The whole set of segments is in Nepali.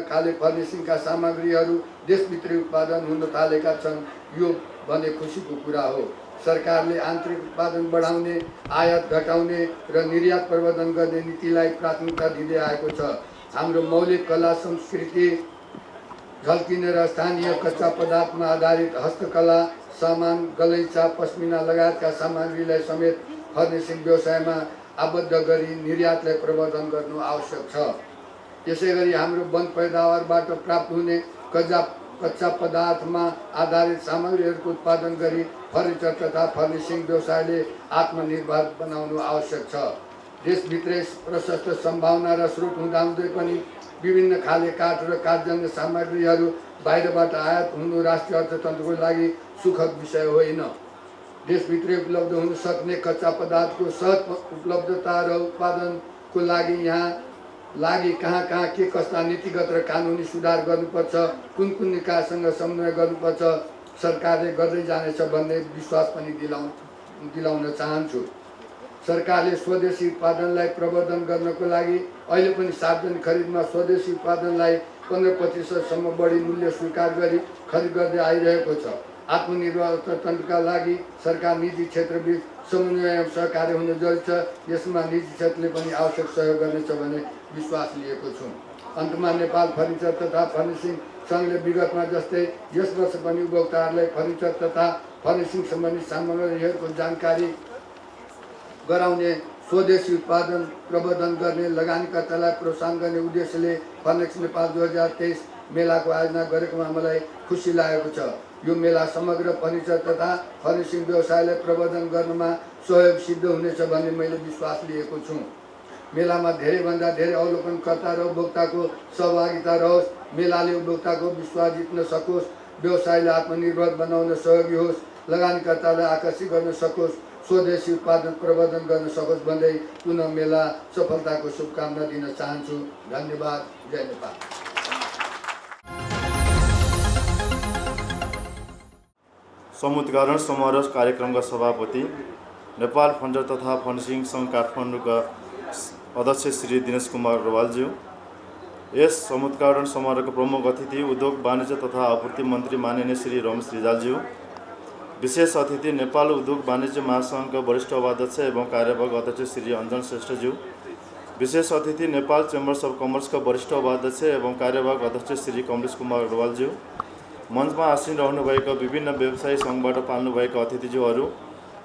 खाले फर्निसिङका सामग्रीहरू देशभित्रै उत्पादन हुन थालेका छन्। यो भने खुसीको कुरा हो। सरकारले आन्तरिक उत्पादन बढाउने, आयात घटाउने र निर्यात प्रवर्धन गर्ने नीतिलाई प्राथमिकता दिँदै आएको छ। हाम्रो मौलिक कला संस्कृति झल्किने र स्थानीय कच्चा पदार्थमा आधारित हस्तकला सामान, गलैँचा, पस्मिना लगायतका सामग्रीलाई समेत फर्निसिङ व्यवसायमा आबद्ध गरी निर्यातलाई प्रवर्धन गर्नु आवश्यक छ। यसैगरी हाम्रो वन पैदावारबाट प्राप्त हुने कच्चा पदार्थमा आधारित सामग्रीहरूको उत्पादन गरी फर्निचर तथा फर्निसिङ व्यवसायले आत्मनिर्भर बनाउनु आवश्यक छ। देशभित्रै प्रशस्त सम्भावना र स्रोत हुँदाहुँदै पनि विभिन्न खाले काठ र काठजन्य सामग्रीहरू बाहिरबाट आयात हुनु राष्ट्रिय अर्थतन्त्रको लागि सुखद विषय होइन। देशभित्रै उपलब्ध हुन सक्ने कच्चा पदार्थको सहज उपलब्धता र उत्पादनको लागि कहाँ के कस्ता नीतिगत र कानुनी सुधार गर्नुपर्छ, कुन निकायसँग समन्वय गर्नुपर्छ, सरकारले गर्दै जानेछ भन्ने विश्वास पनि दिलाउन चाहन्छु। सरकारले स्वदेशी उत्पादनलाई प्रवर्धन गर्नको लागि अहिले पनि सार्वजनिक खरिदमा स्वदेशी उत्पादनलाई 15% बढी मूल्य स्वीकार गरी खरिद गर्दै आइरहेको छ। आत्मनिर्भर अर्थतन्त्रका लागि सरकार निजी क्षेत्रबीच समन्वय एवं सहकार्य हुन जरुरी छ। यसमा निजी क्षेत्रले पनि आवश्यक सहयोग गर्नेछ भन्ने विश्वास लिएको छु। अन्तमा नेपाल फर्निचर तथा फर्निसिङ सङ्घले विगतमा जस्तै यस वर्ष पनि उपभोक्ताहरूलाई फर्निचर तथा फर्निसिङ सम्बन्धी सामग्रीहरूको जानकारी गराउने, स्वदेशी उत्पादन प्रवर्धन गर्ने, लगानीकर्तालाई प्रोत्साहन गर्ने उद्देश्यले फर्निक्स नेपाल 2023 मेलाको आयोजना गरेकोमा मलाई खुसी लागेको छ। यो मेला समग्र फर्निचर तथा फर्निसिङ व्यवसायलाई प्रवर्धन गर्नमा सहयोग सिद्ध हुनेछ भन्ने मैले विश्वास लिएको छु। मेलामा धेरैभन्दा धेरै अवलोकनकर्ता र उपभोक्ताको सहभागिता रहोस्। मेलाले उपभोक्ताको विश्वास जित्न सकोस्, व्यवसायलाई आत्मनिर्भर बनाउन सहयोगी होस्, लगानीकर्तालाई आकर्षित गर्न सकोस्, स्वदेशी उत्पादन प्रवर्धन गर्न सकोस् भन्दै पुनः मेला सफलताको शुभकामना दिन चाहन्छु। धन्यवाद। जय नेपाल। समुद्घाटन समारोह कार्यक्रमका सभापति नेपाल फर्निचर तथा फर्निसिङ सङ्घ काठमाडौँका अध्यक्ष श्री दिनेश कुमार अग्रवालज्यू, यस समुद्घाटन समारोहका प्रमुख अतिथि उद्योग वाणिज्य तथा आपूर्ति मन्त्री माननीय श्री रमेश रिजालज्यू, विशेष अतिथि नेपाल उद्योग वाणिज्य महासङ्घका वरिष्ठ उपाध्यक्ष एवं कार्यवाहक अध्यक्ष श्री अञ्जन श्रेष्ठज्यू, विशेष अतिथि नेपाल चेम्बर्स अफ कमर्सका वरिष्ठ उपाध्यक्ष एवं कार्यवाहक अध्यक्ष श्री कमलेश कुमार अग्रवालज्यू, मञ्चमा आसीन रहनुभएका विभिन्न व्यवसायी सङ्घबाट पाल्नुभएका अतिथिज्यूहरू,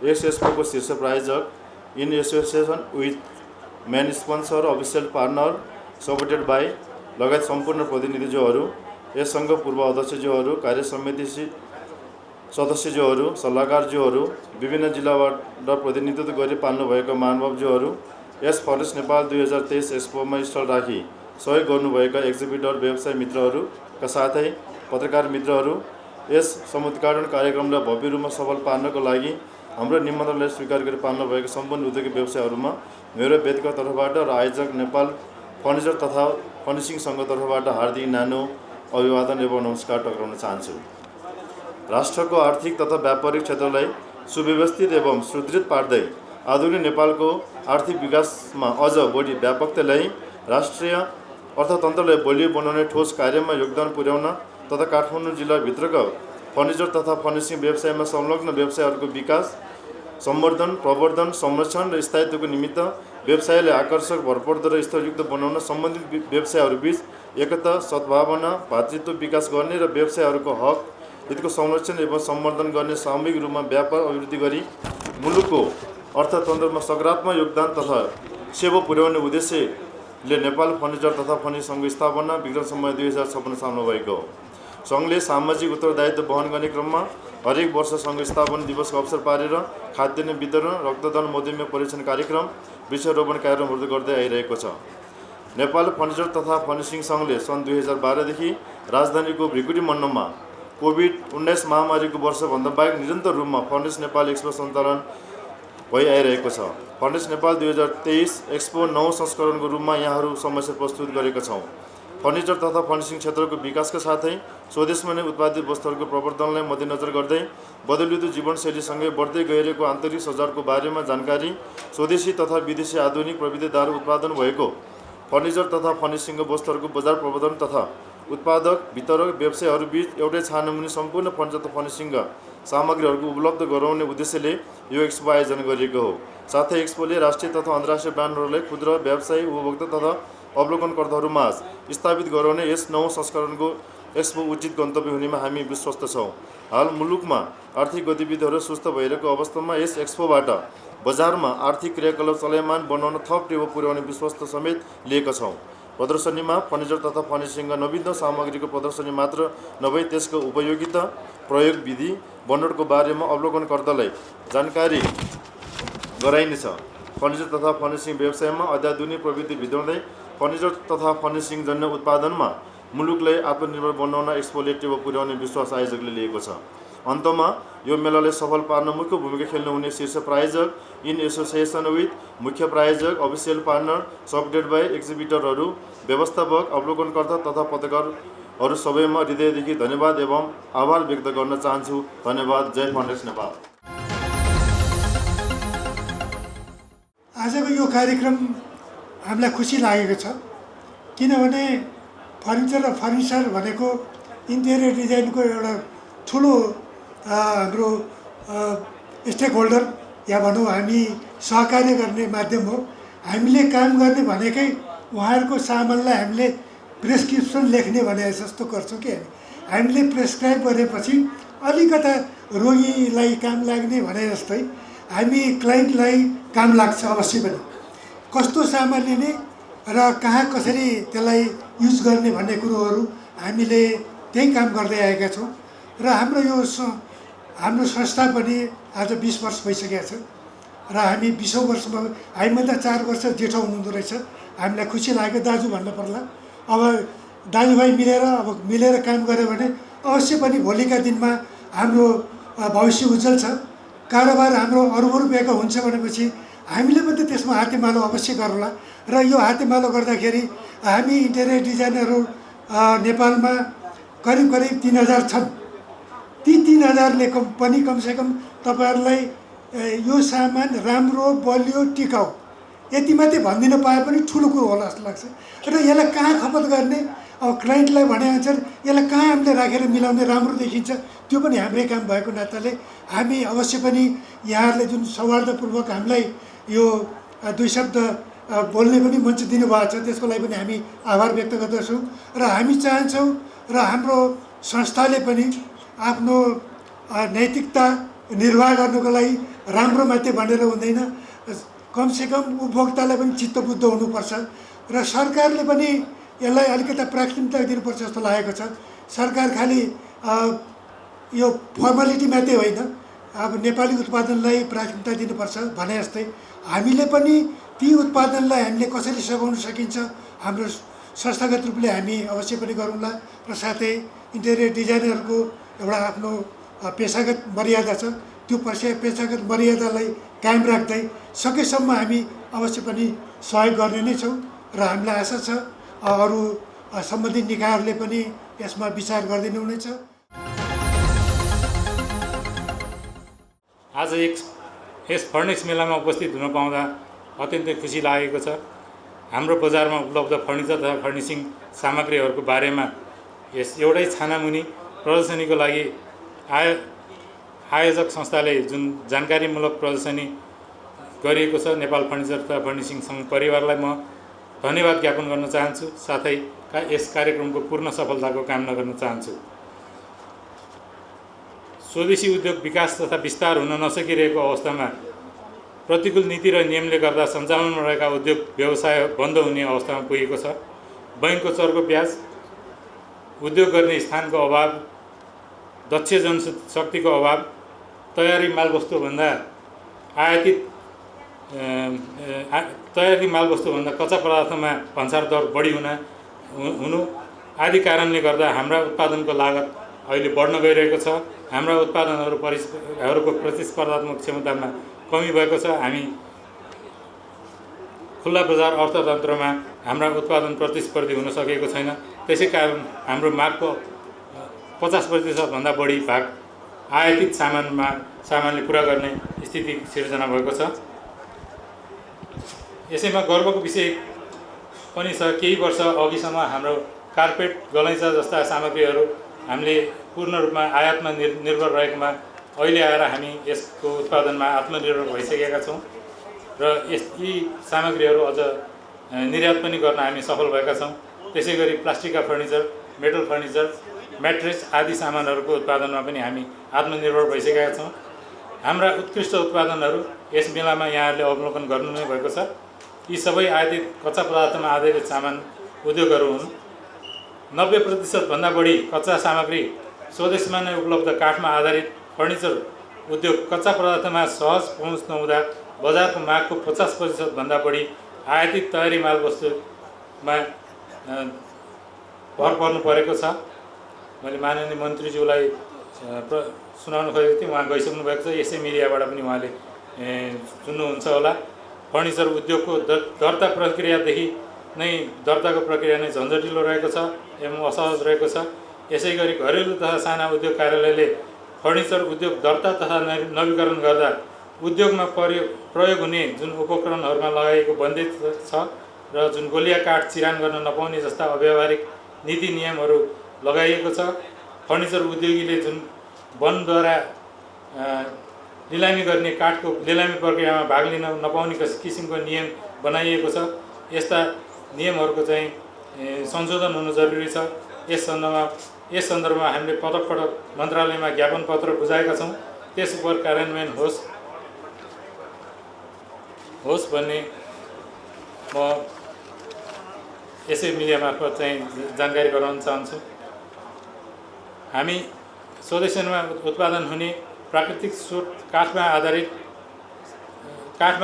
यस एक्सपोको शीर्ष प्रायोजक, in association with main sponsor, official partner, supported by लगायत सम्पूर्ण प्रतिनिधिज्यूहरू, यस सङ्घ पूर्व अध्यक्षज्यूहरू, कार्य समिति सदस्यज्यूहरू, सल्लाहकारज्यूहरू, विभिन्न जिल्लाबाट प्रतिनिधित्व गरी पाल्नुभएका महानुभावज्यूहरू, यस फर्निक्स नेपाल 2023 एक्सपोमा स्टल राखी सहयोग गर्नुभएका एक्जिबिटर व्यवसाय मित्रहरूका साथै पत्रकार मित्रहरू, यस समुद्घाटन कार्यक्रमलाई भव्य रूपमा सफल पार्नको लागि हाम्रो निमन्त्रणलाई स्वीकार गरी पाल्नुभएका सम्पूर्ण उद्योगिक व्यवसायहरूमा मेरो वेदका तर्फबाट र आयोजक नेपाल फर्निचर तथा फर्निसिङ सङ्घ तर्फबाट हार्दिक न्यानो अभिवादन एवं नमस्कार टक्राउन चाहन्छु। राष्ट्रको आर्थिक तथा व्यापारिक क्षेत्रलाई सुव्यवस्थित एवं सुदृढ पार्दै आधुनिक नेपालको आर्थिक विकासमा अझ बढी व्यापकता ल्याई राष्ट्रिय अर्थतन्त्रलाई बलियो बनाउने ठोस कार्यमा योगदान पुर्याउन तथा काठमाडौँ जिल्लाभित्रका फर्निचर तथा फर्निसिङ व्यवसायमा संलग्न व्यवसायहरूको विकास, सम्वर्धन, प्रवर्धन, संरक्षण र स्थायित्वको निमित्त व्यवसायलाई आकर्षक, भरपर्दो र स्तरयुक्त बनाउन सम्बन्धित व्यवसायहरूबीच एकता, सद्भावना, भातृत्व विकास गर्ने र व्यवसायहरूको हक हितको संरक्षण एवं सम्वर्धन गर्ने सामूहिक रूपमा व्यापार अभिवृद्धि गरी मुलुकको अर्थतन्त्रमा सकारात्मक योगदान तथा सेवा पुर्याउने उद्देश्यले नेपाल फर्निचर तथा फर्निसिङ सङ्घ स्थापना विक्रम समय 2056 सालमा भएको हो। सङ्घले सामाजिक उत्तरदायित्व वहन गर्ने क्रममा हरेक वर्ष सङ्घ स्थापना दिवसको अवसर पारेर खाद्यान्न वितरण, रक्तदान, मधुमेह परीक्षण कार्यक्रम, वृक्षारोपण कार्यक्रमहरू गर्दै आइरहेको छ। नेपाल फर्निचर तथा फर्निसिङ सङ्घले सन् 2012 देखि राजधानीको भृकुटी मण्डपमा कोभिड-19 महामारीको वर्षभन्दा बाहेक निरन्तर रूपमा फर्निक्स नेपाल एक्सपो सञ्चालन भइ आइरहेको छ। फर्निक्स नेपाल 2023 एक्सपो 9 संस्करणको रूपमा यहाँहरू समस्या प्रस्तुत गरेका छौँ। फर्निचर तथा फर्निसिङ क्षेत्रको विकासका साथै स्वदेशमा नै उत्पादित वस्तुहरूको प्रवर्धनलाई मध्यनजर गर्दै बदलिँदो जीवनशैलीसँगै बढ्दै गइरहेको आन्तरिक सजावटको बारेमा जानकारी, स्वदेशी तथा विदेशी आधुनिक प्रविधिद्वारा उत्पादन भएको फर्निचर तथा फर्निसिङको वस्तुहरूको बजार प्रवर्धन तथा उत्पादक वितरक व्यवसायहरूबीच एउटै छानामुनि सम्पूर्ण फर्निचर तथा फर्निसिङका सामग्रीहरूको उपलब्ध गराउने उद्देश्यले यो एक्सपो आयोजना गरिएको हो। साथै एक्सपोले राष्ट्रिय तथा अन्तर्राष्ट्रिय ब्रान्डहरूलाई खुद्रा व्यवसायी उपभोक्ता तथा अवलोकनकर्ताहरूमाझ स्थापित गराउने यस नवौं संस्करणको एक्सपो उचित गन्तव्य हुनेमा हामी विश्वस्त छौँ। हाल मुलुकमा आर्थिक गतिविधिहरू सुस्त भइरहेको अवस्थामा यस एक्सपोबाट बजारमा आर्थिक क्रियाकलाप चलायमान बनाउन थप टेवा पुर्याउने विश्वास समेत लिएका छौँ। प्रदर्शनीमा फर्निचर तथा फर्निसिङका नवीनतम सामग्रीको प्रदर्शनी मात्र नभई त्यसको उपयोगिता, प्रयोग विधि, बनोटको बारेमा अवलोकनकर्तालाई जानकारी गराइनेछ। फर्निचर तथा फर्निसिङ व्यवसायमा अत्याधुनिक प्रविधि भित्राउँदै फर्निचर तथा फर्निसिङ जन्य उत्पादनमा मुलुकलाई आत्मनिर्भर बनाउन एक्सपोले टेवा पुर्याउने विश्वास आयोजकले लिएको छ। अन्तमा यो मेलालाई सफल पार्न मुख्य भूमिका खेल्नुहुने शीर्ष प्रायोजक, इन एसोसिएसन विथ मुख्य प्रायोजक, अफिसियल पार्टनर, सपोर्टेड बाई एक्जिबिटरहरू, व्यवस्थापक, अवलोकनकर्ता तथा पत्रकारहरू सबैमा हृदयदेखि धन्यवाद एवं आभार व्यक्त गर्न चाहन्छु। धन्यवाद। जय फर्निक्स नेपाल। आजको यो कार्यक्रम हामीलाई खुसी लागेको छ, किनभने फर्निचर र फर्निचर भनेको इन्टेरियर डिजाइनको एउटा ठुलो हाम्रो स्टेक होल्डर या भनौँ हामी सहकार्य गर्ने माध्यम हो। हामीले काम गर्ने भनेकै उहाँहरूको सामानलाई हामीले प्रेस्क्रिप्सन लेख्ने भने जस्तो गर्छौँ कि हामीले प्रेस्क्राइब गरेपछि अलिकता रोगीलाई काम लाग्ने भने जस्तै हामी क्लाइन्टलाई काम लाग्छ अवश्य पनि। कस्तो सामान लिने र कहाँ कसरी त्यसलाई युज गर्ने भन्ने कुरोहरू हामीले त्यही काम गर्दै आएका छौँ र हाम्रो संस्था पनि आज 20 वर्ष भइसकेको छ र हामी 20औं वर्षमा हामीभन्दा 4 वर्ष जेठो हुनुहुँदो रहेछ। हामीलाई खुसी लाग्यो, दाजु भन्न पर्ला। अब दाजुभाइ मिलेर काम गऱ्यो भने अवश्य पनि भोलिका दिनमा हाम्रो भविष्य उज्जवल छ। कारोबार हाम्रो अरब रुपियाँको हुन्छ भनेपछि हामीले पनि त्यसमा हातेमालो अवश्य गरौँला र यो हातेमालो गर्दाखेरि हामी इन्टेरियर डिजाइनरहरू नेपालमा करिब 3000 छन्। ती 3000ले पनि कमसेकम तपाईँहरूलाई यो सामान राम्रो, बलियो, टिकाउ यति मात्रै भनिदिन पाए पनि ठुलो कुरो होला जस्तो लाग्छ। र यसलाई कहाँ खपत गर्ने, अब क्लाइन्टलाई भनेअनुसार यसलाई कहाँ हामीले राखेर मिलाउने राम्रो देखिन्छ, त्यो पनि हाम्रै काम भएको नाताले हामी अवश्य पनि यहाँहरूले जुन सौहार्दपूर्वक हामीलाई यो 2 शब्द बोल्ने पनि मञ्च दिनुभएको छ, त्यसको लागि पनि हामी आभार व्यक्त गर्दछौँ। र हामी चाहन्छौँ र हाम्रो संस्थाले पनि आफ्नो नैतिकता निर्वाह गर्नको लागि राम्रो मात्रै भनेर हुँदैन, कमसेकम उपभोक्तालाई पनि चित्तबुद्ध हुनुपर्छ र सरकारले पनि यसलाई अलिकता प्राथमिकता दिनुपर्छ जस्तो लागेको छ। सरकार खालि यो फर्मालिटी मात्रै होइन, अब नेपाली उत्पादनलाई प्राथमिकता दिनुपर्छ भने जस्तै हामीले पनि ती उत्पादनलाई हामीले कसरी सघाउन सकिन्छ हाम्रो संस्थागत रूपले हामी अवश्य पनि गरौँला। र साथै इन्टेरियर डिजाइनरको एउटा आफ्नो पेसागत मर्यादा छ, त्यो पेसागत मर्यादालाई कायम राख्दै सकेसम्म हामी अवश्य पनि सहयोग गर्ने नै छौँ र हामीलाई आशा छ अरू सम्बन्धित निकायहरूले पनि यसमा विचार गरिदिनु हुनेछ। आज यस फर्निक्स मेलामा उपस्थित हुन पाउँदा अत्यन्तै खुसी लागेको छ। हाम्रो बजारमा उपलब्ध फर्निचर तथा फर्निसिङ सामग्रीहरूको बारेमा यस एउटै छानामुनि प्रदर्शनीको लागि आयोजक संस्थाले जुन जानकारीमूलक प्रदर्शनी गरिएको छ, नेपाल फर्निचर तथा फर्निसिङ सङ्घ परिवारलाई म धन्यवाद ज्ञापन गर्न चाहन्छु। साथै यस कार्यक्रमको पूर्ण सफलताको कामना गर्न चाहन्छु। स्वदेशी उद्योग विकास तथा विस्तार हुन नसकिरहेको अवस्थामा प्रतिकूल नीति र नियमले गर्दा सञ्चालनमा रहेका उद्योग व्यवसाय बन्द हुने अवस्थामा पुगेको छ। बैंकको चर्को ब्याज, उद्योग गर्ने स्थानको अभाव, दक्ष जनशक्तिको अभाव, तयारी मालवस्तुभन्दा कच्चा पदार्थमा भन्सार दर बढी हुनु आदि कारणले गर्दा हाम्रा उत्पादनको लागत अहिले बढ्न गइरहेको छ। हाम्रा उत्पादनहरूको प्रतिस्पर्धात्मक क्षमतामा कमी भएको छ। हामी खुल्ला बजार अर्थतन्त्रमा हाम्रा उत्पादन प्रतिस्पर्धी हुन सकेको छैन। त्यसै कारण हाम्रो मागको 50% भन्दा बढी भाग आयातित सामानले पुरा गर्ने स्थिति सिर्जना भएको छ। यसैमा गर्वको विषय पनि छ, केही वर्ष अघिसम्म हाम्रो कार्पेट गलैँचा जस्ता सामग्रीहरू हामीले पूर्ण रूपमा आयातमा निर्भर रहेकोमा अहिले आएर हामी यसको उत्पादनमा आत्मनिर्भर भइसकेका छौँ र यी सामग्रीहरू अझ निर्यात पनि गर्न हामी सफल भएका छौँ। त्यसै गरी प्लास्टिकका फर्निचर, मेटल फर्निचर, म्याट्रेस आदि सामानहरूको उत्पादनमा पनि हामी आत्मनिर्भर भइसकेका छौँ। हाम्रा उत्कृष्ट उत्पादनहरू यस मेलामा यहाँहरूले अवलोकन गर्नु नै भएको छ। यी सबै आयातित कच्चा पदार्थमा आधारित सामान उद्योगहरू हुन्। 90% भन्दा बढी कच्चा सामग्री स्वदेशमा नै उपलब्ध काठमा आधारित फर्निचर उद्योग कच्चा पदार्थमा सहज पहुँच नहुँदा बजारको मागको 50% भन्दा बढी आयातित तयारी माल वस्तुमा भर पर्नु परेको छ। मैले माननीय मन्त्रीज्यूलाई सुनाउन खोजेको थिएँ, उहाँ गइसक्नु भएको छ। यसै मिडियाबाट पनि उहाँले सुन्नुहुन्छ होला। फर्निचर उद्योगको दर्ता प्रक्रियादेखि नै दर्ताको प्रक्रिया नै झन्झटिलो रहेको छ एवं असहज रहेको छ। यसै गरी घरेलु तथा साना उद्योग कार्यालयले फर्निचर उद्योग दर्ता तथा नवीकरण गर्दा उद्योगमा प्रयोग हुने जुन उपकरणहरूमा लगाइएको बन्देज छ र जुन गोलिया काठ चिरान गर्न नपाउने जस्ता अव्यावहारिक नीति नियमहरू लगाइएको छ। फर्निचर उद्योगीले जुन वनद्वारा लिलामी गर्ने काठको लिलामी प्रक्रियामा भाग लिन नपाउने किसिमको नियम बनाइएको छ। यस्ता नियमहरूको चाहिँ संशोधन हुनु जरुरी छ। यस सन्दर्भमा हामीले पटक पटक मन्त्रालयमा ज्ञापन पत्र बुझाएका छौँ। त्यस उप कार्यान्वयन होस् भन्ने म यसै मिडिया मार्फत चाहिँ जानकारी गराउन चाहन्छु। हामी स्वदेशमा उत्पादन हुने प्राकृतिक स्रोत काठमा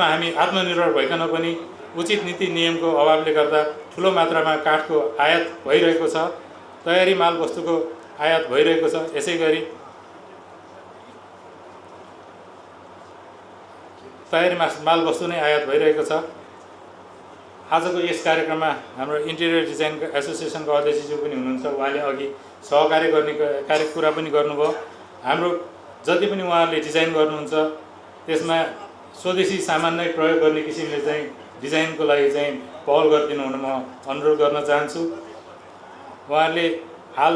हामी आत्मनिर्भर भइकन पनि उचित नीति नियमको अभावले गर्दा ठुलो मात्रामा काठको आयात भइरहेको छ। तयारी माल वस्तुको आयात भइरहेको छ। यसै गरी तयारी माल वस्तु नै आयात भइरहेको छ। आजको यस कार्यक्रममा हाम्रो इन्टेरियर डिजाइन एसोसिएसनको अध्यक्षज्यू पनि हुनुहुन्छ। उहाँले अघि सहकार्य गर्ने कुरा पनि गर्नुभयो। हाम्रो जति पनि उहाँहरूले डिजाइन गर्नुहुन्छ त्यसमा स्वदेशी सामान नै प्रयोग गर्ने किसिमले चाहिँ डिजाइनको लागि चाहिँ पहल गरिदिनु हुन म अनुरोध गर्न चाहन्छु। उहाँहरूले हाल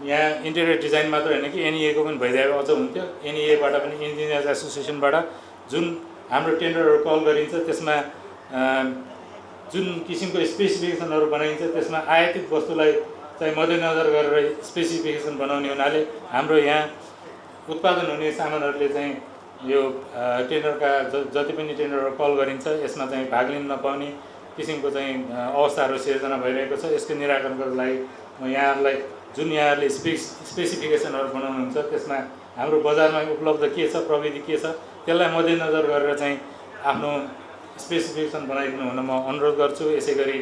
यहाँ इन्टेरियर डिजाइन मात्र होइन कि एनइएको पनि भइदिएको अझ हुन्थ्यो। एनइएबाट पनि इन्जिनियर्स एसोसिएसनबाट जुन हाम्रो टेन्डरहरू कल गरिन्छ त्यसमा जुन किसिमको स्पेसिफिकेसनहरू बनाइन्छ त्यसमा आयातित वस्तुलाई चाहिँ मध्यनजर गरेर स्पेसिफिकेसन बनाउने हुनाले हाम्रो यहाँ उत्पादन हुने सामानहरूले चाहिँ यो टेन्डरका जति पनि टेन्डरहरू कल गरिन्छ यसमा चाहिँ भाग लिन नपाउने किसिमको चाहिँ अवस्थाहरू सिर्जना भइरहेको छ। यसको निराकरणको लागि म यहाँहरूलाई जुन यहाँहरूले स्पेसिफिकेसनहरू बनाउनुहुन्छ त्यसमा हाम्रो बजारमा उपलब्ध के छ, प्रविधि के छ, त्यसलाई मध्यनजर गरेर चाहिँ आफ्नो स्पेसिफिकेसन बनाइदिनु हुन म अनुरोध गर्छु। यसै गरी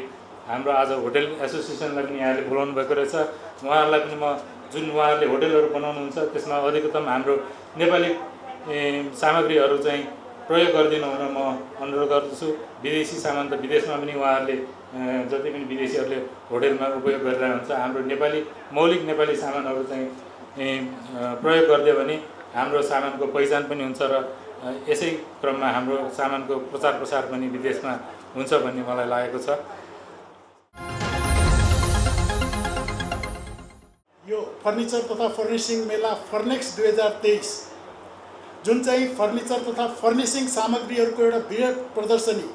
हाम्रो आज होटल एसोसिएसनलाई पनि यहाँले बोलाउनु भएको रहेछ। उहाँहरूलाई पनि म जुन उहाँहरूले होटलहरू बनाउनुहुन्छ त्यसमा अधिकतम हाम्रो नेपाली सामग्रीहरू चाहिँ प्रयोग गरिदिनु हुन म अनुरोध गर्दछु। विदेशी सामान त विदेशमा पनि उहाँहरूले जति पनि विदेशीहरूले होटलमा उपयोग गरिरहेको हुन्छ। हाम्रो मौलिक नेपाली सामानहरू चाहिँ प्रयोग गरिदियो भने हाम्रो सामानको पहिचान पनि हुन्छ र यसै क्रममा हाम्रो सामानको प्रचार प्रसार पनि विदेशमा हुन्छ भन्ने मलाई लागेको छ। यो फर्निचर तथा फर्निसिङ मेला फर्नेक्स 2023 जुन चाहिँ फर्निचर तथा फर्निसिङ सामग्रीहरूको एउटा बृहत प्रदर्शनी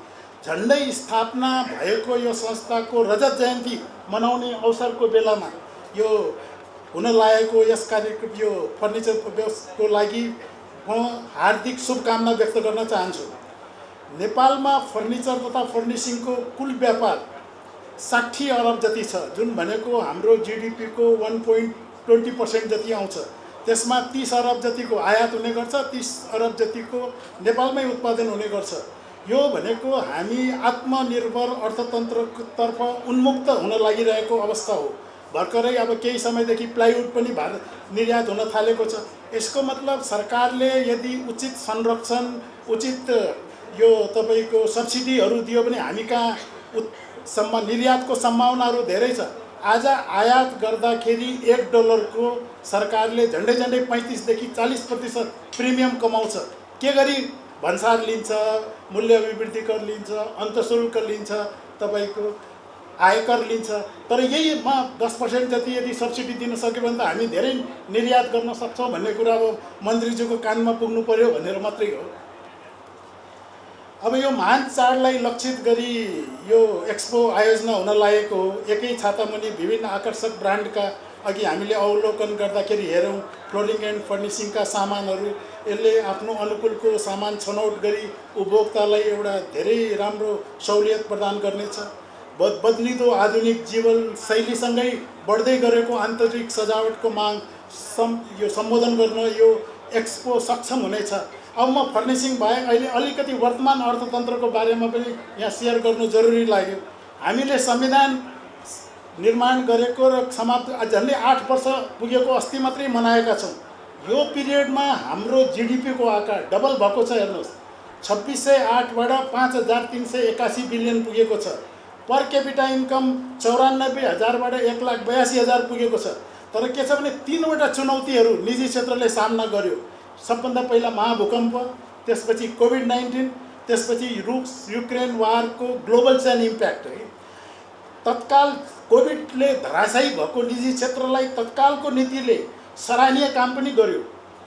झन्डै स्थापना भएको यो संस्थाको रजत जयन्ती मनाउने अवसरको बेलामा यो हुन लागेको यस कार्यक्रम यो फर्निचरको लागि म हार्दिक शुभकामना व्यक्त गर्न चाहन्छु। नेपालमा फर्निचर तथा फर्निसिङको कुल व्यापार 60 अरब जति छ, जुन भनेको हाम्रो जिडिपीको 1.20% जति आउँछ। त्यसमा 30 अरब जतिको आयात हुने गर्छ, 30 अरब जतिको नेपालमै उत्पादन हुने गर्छ। यो भनेको हामी आत्मनिर्भर अर्थतन्त्रतर्फ उन्मुक्त हुन लागिरहेको अवस्था हो। भर्खरै अब केही समयदेखि प्लाइवुड पनि निर्यात हुन थालेको छ। यसको मतलब सरकारले यदि उचित संरक्षण, उचित यो तपाईँको सब्सिडीहरू दियो भने हामी कहाँ निर्यातको सम्भावनाहरू धेरै छ। आज आयात गर्दाखेरि $1 को सरकारले झन्डै 35 देखि 40% प्रिमियम कमाउँछ। के गरी भन्सार लिन्छ, मूल्य अभिवृद्धि कर लिन्छ, अन्तःशुल्क लिन्छ, तपाईँको आयकर लिन्छ। तर यहीमा 10% जति यदि सब्सिडी दिन सक्यो भने त हामी धेरै निर्यात गर्न सक्छौँ भन्ने कुरा अब मन्त्रीज्यूको कानमा पुग्नु पर्यो भनेर मात्रै हो। अब यो महान चाडलाई लक्षित गरी यो एक्सपो आयोजना हुन लागेको हो। एकै छातामुनि विभिन्न आकर्षक ब्रान्डका अघि हामीले अवलोकन गर्दाखेरि हेरौँ फ्लोरिङ एन्ड फर्निसिङका सामानहरू, यसले आफ्नो अनुकूलको सामान छनौट गरी उपभोक्तालाई एउटा धेरै राम्रो सहुलियत प्रदान गर्नेछ। बदलिदो आधुनिक जीवन शैलीसँगै बढ्दै गरेको आन्तरिक सजावटको माग यो सम्बोधन गर्न यो एक्सपो सक्षम हुनेछ। अब म फर्निसिङ बाहेक अहिले अलिकति वर्तमान अर्थतन्त्रको बारेमा पनि यहाँ सेयर गर्नु जरुरी लाग्यो। हामीले संविधान निर्माण गरेको र समाप्त झन्डै 8 वर्ष पुगेको अस्ति मात्रै मनाएका छौँ। यो पिरियडमा हाम्रो जिडिपीको आकार डबल भएको छ। हेर्नुहोस्, 2608बाट 5381 बिलियन पुगेको छ। पर क्यापिटा इन्कम 94,000बाट 1,82,000 पुगेको छ। तर के छ भने 3वटा चुनौतीहरू निजी क्षेत्रले सामना गर्यो। सबभन्दा पहिला महाभूकम्प, त्यसपछि कोभिड-19, त्यसपछि रुस युक्रेन वारको ग्लोबल चेन इम्प्याक्ट है। तत्काल कोभिडले धराशायी भएको निजी क्षेत्रलाई तत्कालको नीतिले सराहनीय काम पनि गर्यो।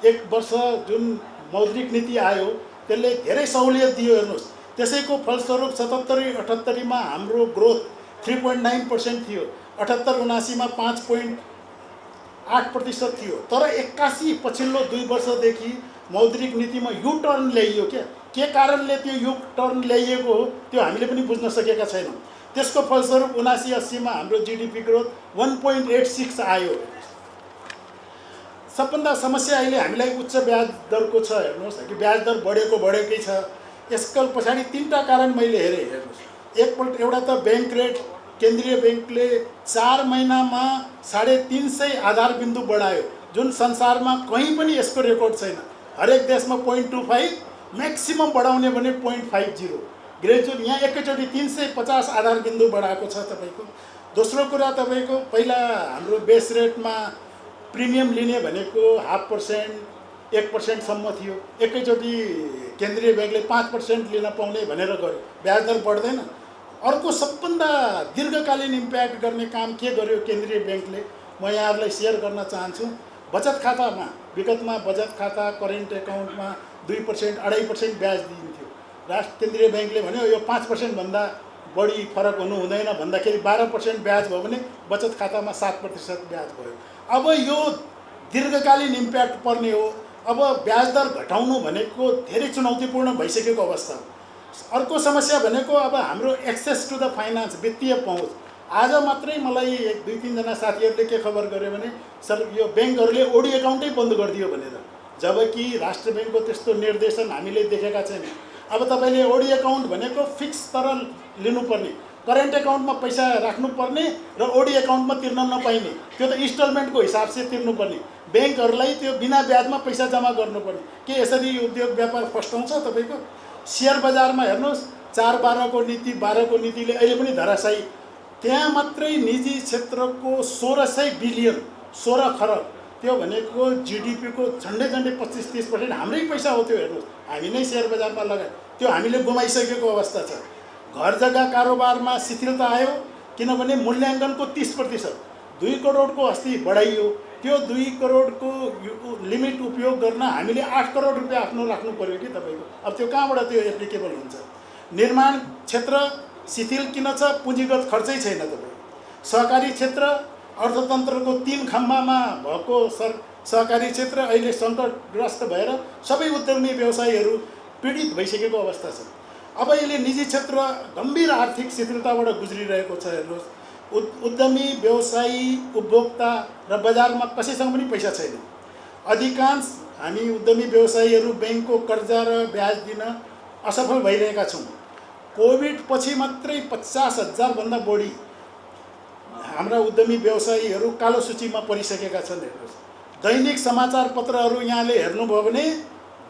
1 वर्ष जुन मौद्रिक नीति आयो त्यसले धेरै सहुलियत दियो। हेर्नुहोस्, त्यसैको फलस्वरूप 77-78मा हाम्रो ग्रोथ 3.9% थियो, 78-79मा 5.8% थियो। तर 81 पछिल्लो 2 वर्षदेखि मौद्रिक नीतिमा यु टर्न ल्याइयो। के कारणले त्यो यु टर्न ल्याइएको हो त्यो हामीले पनि बुझ्न सकेका छैनौँ। त्यसको फलस्वरूप 79-80मा हाम्रो जिडिपी ग्रोथ 1.86 आयो। सबभन्दा समस्या अहिले हामीलाई उच्च ब्याज दरको छ। हेर्नुहोस् कि ब्याज दर बढेकै छ। यसको पछाडि 3टा कारण मैले हेरेँ। हेर्नुहोस्, एउटा त ब्याङ्क रेट, केन्द्रीय ब्याङ्कले 4 महिनामा 350 आधार बिन्दु बढायो, जुन संसारमा कहीँ पनि यसको रेकर्ड छैन। हरेक देशमा 0.25, म्याक्सिमम बढाउने भने 0.50। ग्रेजुअल यहाँ एकैचोटि 350 आधार बिन्दु बढाएको छ तपाईँको। दोस्रो कुरा, तपाईँको पहिला हाम्रो बेस रेटमा प्रिमियम लिने भनेको 0.5%, 1%सम्म थियो। एकैचोटि केन्द्रीय ब्याङ्कले 5% लिन पाउने भनेर गर्यो, ब्याज दर बढ्दैन। अर्को सबभन्दा दीर्घकालीन इम्प्याक्ट गर्ने काम के गर्यो केन्द्रीय ब्याङ्कले, म यहाँहरूलाई सेयर गर्न चाहन्छु। बचत खातामा विगतमा बचत खाता करेन्ट एकाउन्टमा 2%, 2.5% ब्याज दिइन्थ्यो। केन्द्रीय ब्याङ्कले भन्यो यो 5% भन्दा बढी फरक हुनु हुँदैन भन्दाखेरि 12% ब्याज भयो भने बचत खातामा 7% ब्याज भयो। अब यो दीर्घकालीन इम्प्याक्ट पर्ने हो। अब ब्याज दर घटाउनु भनेको धेरै चुनौतीपूर्ण भइसकेको अवस्था हो। अर्को समस्या भनेको अब हाम्रो एक्सेस टु द फाइनान्स, वित्तीय पहुँच। आज मात्रै मलाई 1-2-3 जना साथीहरूले के खबर गर्यो भने सर यो ब्याङ्कहरूले ओडी एकाउन्टै बन्द गरिदियो भनेर, जबकि राष्ट्र ब्याङ्कको त्यस्तो निर्देशन हामीले देखेका छैनौँ। अब तपाईँले ओडी एकाउन्ट भनेको फिक्स तर लिनुपर्ने, करेन्ट एकाउन्टमा पैसा राख्नुपर्ने र ओडी एकाउन्टमा तिर्न नपाइने, त्यो त इन्स्टलमेन्टको हिसाबसे तिर्नुपर्ने। ब्याङ्कहरूलाई त्यो बिना ब्याजमा पैसा जम्मा गर्नुपर्ने। के यसरी उद्योग व्यापार फस्टाउँछ तपाईँको? सेयर बजारमा हेर्नुहोस्, 4-12 को नीति, 12 को नीतिले अहिले पनि धराशायी। त्यहाँ मात्रै निजी क्षेत्रको 1600 बिलियन, 16 खरब, त्यो भनेको जिडिपीको झन्डै 25-30% हाम्रै पैसा हो। त्यो हेर्नुहोस्, हामी नै सेयर बजारमा लगायौँ, त्यो हामीले गुमाइसकेको अवस्था छ। घर जग्गा कारोबारमा शिथिलता आयो किनभने मूल्याङ्कनको 30%, 2 करोडको अस्ति बढाइयो। त्यो 2 करोडको लिमिट उपयोग गर्न हामीले 8 करोड रुपियाँ आफ्नो राख्नु पर्यो कि तपाईँको। अब त्यो कहाँबाट त्यो एप्लिकेबल हुन्छ? निर्माण क्षेत्र शिथिल किन छ? पुँजीगत खर्चै छैन तपाईँको। सहकारी क्षेत्र, अर्थतन्त्रको 3 खम्बामा भएको सहकारी क्षेत्र अहिले सङ्कटग्रस्त भएर सबै उद्यमी व्यवसायीहरू पीडित भइसकेको अवस्था छ। अब अहिले निजी क्षेत्र गम्भीर आर्थिक शिथिलताबाट गुज्रिरहेको छ। हेर्नुहोस्, उद्यमी व्यवसायी, उपभोक्ता र बजारमा कसैसँग पनि पैसा छैन। अधिकांश हामी उद्यमी व्यवसायीहरू ब्याङ्कको कर्जा र ब्याज दिन असफल भइरहेका छौँ। कोभिड पछि मात्रै 50,000 भन्दा बढी हाम्रा उद्यमी व्यवसायीहरू कालो सूचीमा परिसकेका छन्। हेर्नुहोस्, दैनिक समाचार पत्रहरू यहाँले हेर्नुभयो भने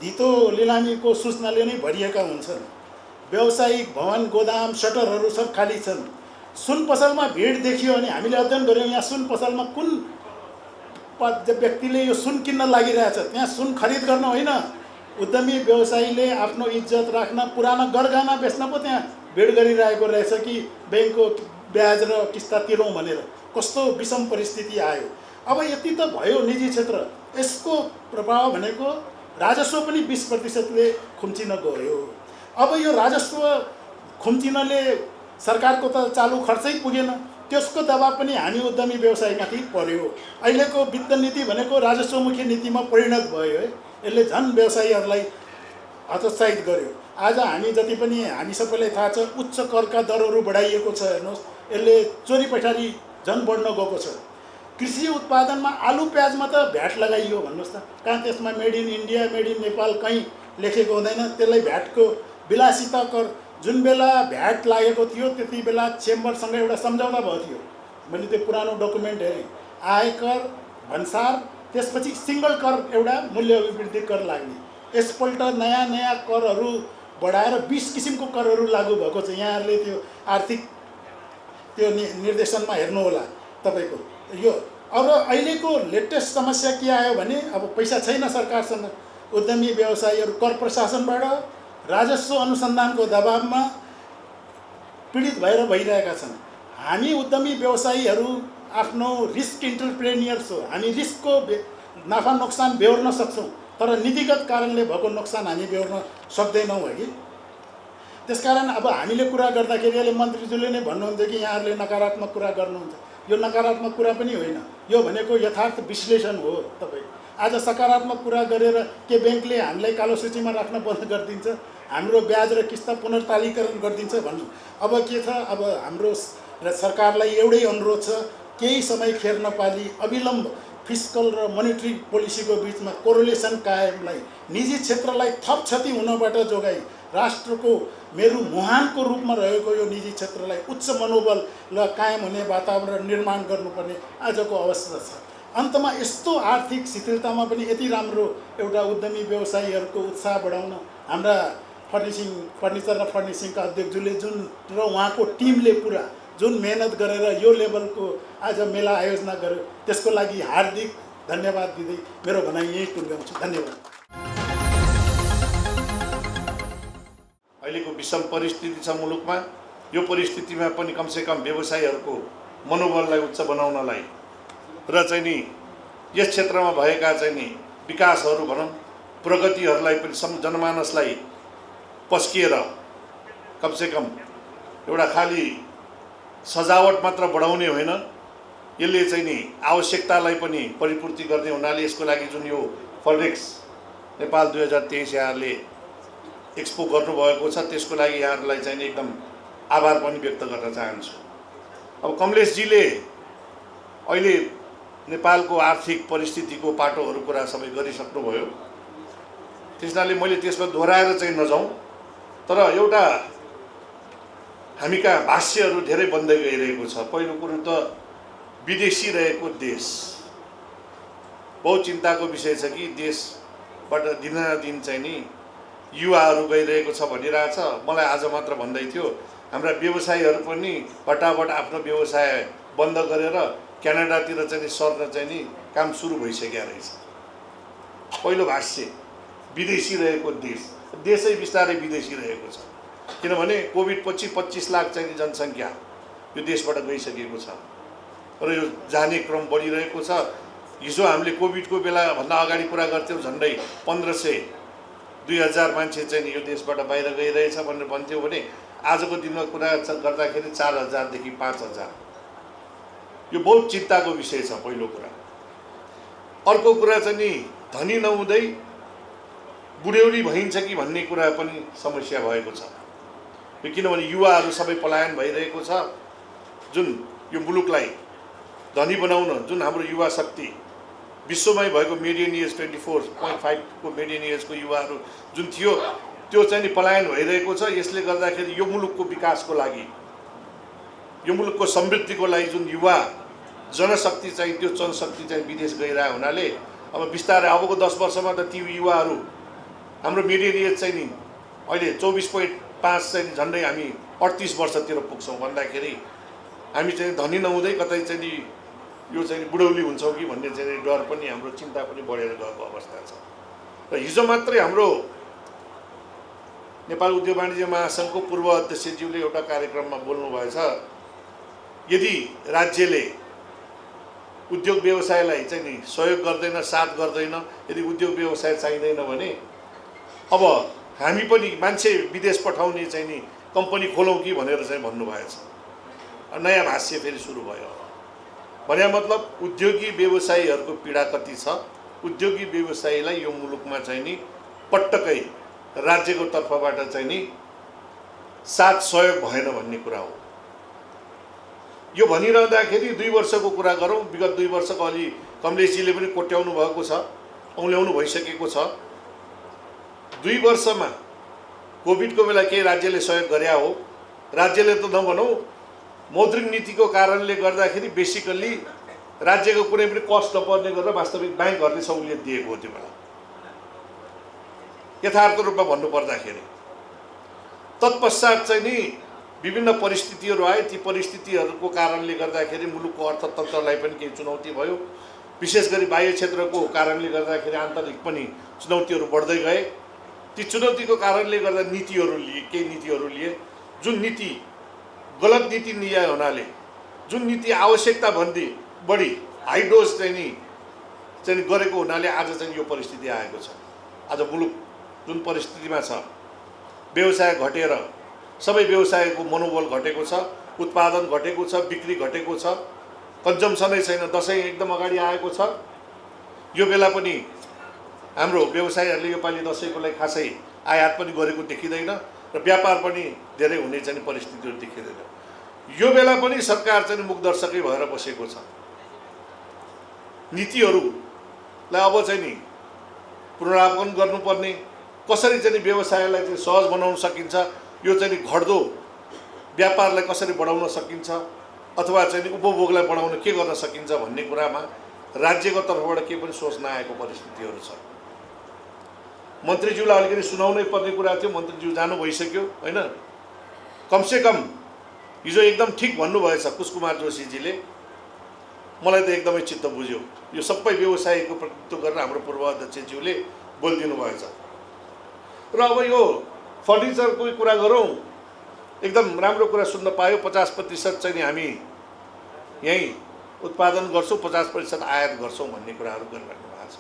धितो लिलामीको सूचनाले नै भरिएका हुन्छन्। व्यावसायिक भवन, गोदाम, सटरहरू सब खाली छन्। सुन पसलमा भिड देखियो भने हामीले अध्ययन गऱ्यौँ यहाँ सुन पसलमा कुन व्यक्तिले यो सुन किन्न लागिरहेछ, त्यहाँ सुन खरिद गर्न होइन, उद्यमी व्यवसायीले आफ्नो इज्जत राख्न, पुराना गरगहना बेच्न पो त्यहाँ भिड गरिरहेको रहेछ कि ब्याङ्कको ब्याज र किस्ता तिरौँ भनेर कस्तो विषम परिस्थिति आयो। अब यति त भयो निजी क्षेत्र, यसको प्रभाव भनेको राजस्व पनि 20%ले खुम्चिन गयो। अब यो राजस्व खुम्चिनले सरकारको त चालु खर्चै पुगेन, त्यसको दबाब पनि हामी उद्यमी व्यवसायमाथि पर्यो। अहिलेको वित्त नीति भनेको राजस्वमुखी नीतिमा परिणत भयो है। यसले झन् व्यवसायीहरूलाई हतोत्साहित गर्यो। आज हामी जति पनि हामी सबैलाई थाहा छ उच्च करका दरहरू बढाइएको छ। हेर्नुहोस्, यसले चोरी पैठारी झन् बढ्न गएको छ। कृषि उत्पादनमा आलु प्याजमा त भ्याट लगाइयो भन्नुहोस् त, कहाँ त्यसमा made in India made in Nepal कहीँ लेखेको हुँदैन। त्यसलाई भ्याटको विलासिता कर, जुन बेला भ्याट लागेको थियो त्यति बेला चेम्बरसँग एउटा सम्झौता भएको थियो। मैले त्यो पुरानो डकुमेन्ट हेरेँ, आयकर, भन्सार, त्यसपछि सिङ्गल कर एउटा मूल्य अभिवृद्धि कर लाग्ने। यसपल्ट नयाँ नयाँ करहरू बढाएर 20 किसिमको करहरू लागू भएको छ। यहाँहरूले त्यो आर्थिक त्यो निर्देशनमा हेर्नुहोला तपाईँको यो। अब अहिलेको लेटेस्ट समस्या के आयो भने अब पैसा छैन सरकारसँग, उद्यमी व्यवसायीहरू कर प्रशासनबाट राजस्व अनुसन्धानको दबावमा पीडित भएर भइरहेका छन्। हामी उद्यमी व्यवसायीहरू आफ्नो रिस्क इन्टरप्रेनियर्स हो, हामी रिस्कको नाफा नोक्सान बेहोर्न सक्छौँ, तर नीतिगत कारणले भएको नोक्सान हामी बेहोर्न सक्दैनौँ है। त्यसकारण अब हामीले कुरा गर्दाखेरि अहिले मन्त्रीज्यूले नै भन्नुहुन्थ्यो कि यहाँहरूले नकारात्मक कुरा गर्नुहुन्छ। यो नकारात्मक कुरा पनि होइन, यो भनेको यथार्थ विश्लेषण हो। तपाईँ आज सकारात्मक कुरा गरेर के ब्याङ्कले हामीलाई कालो सूचीमा राख्न बन्द गरिदिन्छ, हाम्रो ब्याज र किस्ता पुनर्तालीकरण गरिदिन्छ भन्नु। अब के छ, अब हाम्रो सरकारलाई एउटै अनुरोध छ, केही समय खेर नपाली अविलम्ब फिस्कल र मोनिटरी पोलिसीको बिचमा कोरिलेसन कायमलाई, निजी क्षेत्रलाई थप क्षति हुनबाट जोगाई राष्ट्रको मेरु मुहानको रूपमा रहेको यो निजी क्षेत्रलाई उच्च मनोबल ल कायम हुने वातावरण निर्माण गर्नुपर्ने आजको अवस्था छ। अन्तमा यस्तो आर्थिक शिथिलतामा पनि यति राम्रो एउटा उद्यमी व्यवसायीहरूको उत्साह बढाउन हाम्रा फर्निचर र फर्निसिङका अध्यक्षज्यूले जुन र उहाँको टिमले पुरा जुन मेहनत गरेर यो लेभलको आज मेला आयोजना गर्यो, त्यसको लागि हार्दिक धन्यवाद दिँदै मेरो भनाइ यही टुङ्ग्याउँछु। धन्यवाद। अहिलेको विषम परिस्थिति छ मुलुकमा, यो परिस्थितिमा पनि कमसेकम व्यवसायीहरूको मनोबललाई उच्च बनाउनलाई र चाहिँ नि यस क्षेत्रमा भएका चाहिँ नि विकासहरू भनौँ प्रगतिहरूलाई पनि जनमानसलाई पस्किएर कमसेकम एउटा खाली सजावट मात्र बढाउने होइन, यसले चाहिँ नि आवश्यकतालाई पनि परिपूर्ति गर्ने हुनाले यसको लागि जुन यो फर्नेक्स नेपाल 2023 यहाँहरूले एक्सपो गर्नुभएको छ, त्यसको लागि यहाँहरूलाई चाहिँ एकदम आभार पनि व्यक्त गर्न चाहन्छु। अब कमलेशजीले अहिले नेपालको आर्थिक परिस्थितिको पाटोहरू कुरा सबै गरिसक्नुभयो, त्यसैले मैले त्यसमा दोहोऱ्याएर चाहिँ नजाउँ, तर एउटा हामी कहाँ भाष्यहरू धेरै बन्दै गइरहेको छ। पहिलो कुरो त विदेशी रहेको देश बहुत चिन्ताको विषय छ कि देशबाट दिनादिन चाहिँ नि युवाहरू गइरहेको छ भनिरहेछ। मलाई आज मात्र भन्दै थियो हाम्रा व्यवसायीहरू पनि फटाफट आफ्नो व्यवसाय बन्द गरेर क्यानाडातिर चाहिँ सर्न चाहिँ नि काम सुरु भइसकेको रहेछ। पहिलो भाष्य विदेशी रहेको देशै बिस्तारै विदेशी रहेको छ, किनभने कोभिड पछि 25 लाख चाहिँ जनसङ्ख्या यो देशबाट गइसकेको छ र यो जाने क्रम बढिरहेको छ। हिजो हामीले कोभिडको बेला भन्दा अगाडि कुरा गर्थ्यौँ, झन्डै 1500-2000 मान्छे चाहिँ यो देशबाट बाहिर गइरहेछ भनेर भन्थ्यौँ भने आजको दिनमा कुरा गर्दाखेरि 4000 देखि 5000। यो बहुत चिन्ताको विषय छ पहिलो कुरा। अर्को कुरा चाहिँ नि धनी नहुँदै बुढ्यौली भइन्छ कि भन्ने कुरा पनि समस्या भएको छ, किनभने युवाहरू सबै पलायन भइरहेको छ। जुन यो मुलुकलाई धनी बनाउन जुन हाम्रो युवा शक्ति विश्वमै भएको मिडियन एज 24.5 को मिडियन एजको युवाहरू जुन थियो त्यो चाहिँ नि पलायन भइरहेको छ। यसले गर्दाखेरि यो मुलुकको विकासको लागि, यो मुलुकको समृद्धिको लागि जुन युवा जनशक्ति चाहिँ त्यो जनशक्ति चाहिँ विदेश गइरहेको हुनाले अब बिस्तारै अबको 10 वर्षमा त ती युवाहरू हाम्रो मिडियन एज चाहिँ नि अहिले 24.5 चाहिँ झन्डै हामी 38 वर्षतिर पुग्छौँ भन्दाखेरि हामी चाहिँ धनी नहुँदै कतै चाहिँ नि यो चाहिँ बुढौली हुन्छौँ कि भन्ने चाहिँ डर पनि हाम्रो चिन्ता पनि बढेर गएको अवस्था छ। र हिजो मात्रै हाम्रो नेपाल उद्योग वाणिज्य महासङ्घको पूर्व अध्यक्षज्यूले एउटा कार्यक्रममा बोल्नुभएछ, यदि राज्यले उद्योग व्यवसायलाई चाहिँ नि सहयोग गर्दैन, साथ गर्दैन, यदि उद्योग व्यवसाय चाहिँदैन भने अब हामी पनि मान्छे विदेश पठाउने चाहिँ नि कम्पनी खोलौँ कि भनेर चाहिँ भन्नुभएछ। नयाँ भाष्य फेरि सुरु भयो। भने मतलब उद्योगी व्यवसायीहरूको पीडा कति छ, उद्योगी व्यवसायीलाई यो मुलुकमा चाहिँ नि पटक्कै राज्यको तर्फबाट चाहिँ नि साथ सहयोग भएन भन्ने कुरा हो। यो भनिरहँदाखेरि 2 वर्षको कुरा गरौँ। विगत 2 वर्षको अलि कमलेशजीले पनि कोट्याउनु भएको छ, औँल्याउनु भइसकेको छ। 2 वर्षमा कोभिडको बेला केही राज्यले सहयोग गरे हो। राज्यले त नभनौँ, मौद्रिक नीतिको कारणले गर्दाखेरि बेसिकल्ली राज्यको कुनै पनि कस्ट नपर्ने गरेर वास्तविक ब्याङ्कहरूले सहुलियत दिएको हो त्यो बेला, यथार्थ रूपमा भन्नुपर्दाखेरि। तत्पश्चात चाहिँ नि विभिन्न परिस्थितिहरू आए। ती परिस्थितिहरूको कारणले गर्दाखेरि मुलुकको अर्थतन्त्रलाई पनि केही चुनौती भयो। विशेष गरी बाह्य क्षेत्रको कारणले गर्दाखेरि आन्तरिक पनि चुनौतीहरू बढ्दै गए। ती चुनौतीको कारणले गर्दा नीतिहरू लिए, केही नीतिहरू लिए। जुन नीति गलत नीति लिए हुनाले, जुन नीति आवश्यकता भन्दी बढी हाई डोज चाहिँ गरेको हुनाले आज चाहिँ यो परिस्थिति आएको छ। आज मुलुक जुन परिस्थितिमा छ, व्यवसाय घटेर सबै व्यवसायको मनोबल घटेको छ, उत्पादन घटेको छ, बिक्री घटेको छ, कन्जम्सनै छैन। दसैँ एकदम अगाडि आएको छ। यो बेला पनि हाम्रो व्यवसायीहरूले योपालि दसैँको लागि खासै आयात पनि गरेको देखिँदैन र व्यापार पनि धेरै हुने चाहिँ परिस्थितिहरू देखिँदैन। यो बेला पनि सरकार चाहिँ मुखदर्शकै भएर बसेको छ। नीतिहरूलाई अब चाहिँ नि पुनरावलोकन गर्नुपर्ने, कसरी चाहिँ व्यवसायलाई चाहिँ सहज बनाउन सकिन्छ, यो चाहिँ घट्दो व्यापारलाई कसरी बढाउन सकिन्छ अथवा चाहिँ उपभोगलाई बढाउन के गर्न सकिन्छ भन्ने कुरामा राज्यको तर्फबाट केही पनि सोच नआएको परिस्थितिहरू छ। मन्त्रीज्यूलाई अलिकति सुनाउनै पर्ने कुरा थियो। मन्त्रीज्यू जानु भइसक्यो होइन। कमसेकम हिजो एकदम ठिक भन्नुभएछ कुशकुमार जोशीजीले। मलाई त एकदमै चित्त बुझ्यो। यो सबै व्यवसायीको प्रतिनिधित्व गरेर हाम्रो पूर्व अध्यक्षज्यूले बोलिदिनु भएछ। र अब यो फर्निचरको कुरा गरौँ, एकदम राम्रो कुरा सुन्न पायो। 50% चाहिँ हामी यहीँ उत्पादन गर्छौँ, 50% आयात गर्छौँ भन्ने कुराहरू गरिराख्नु भएको छ।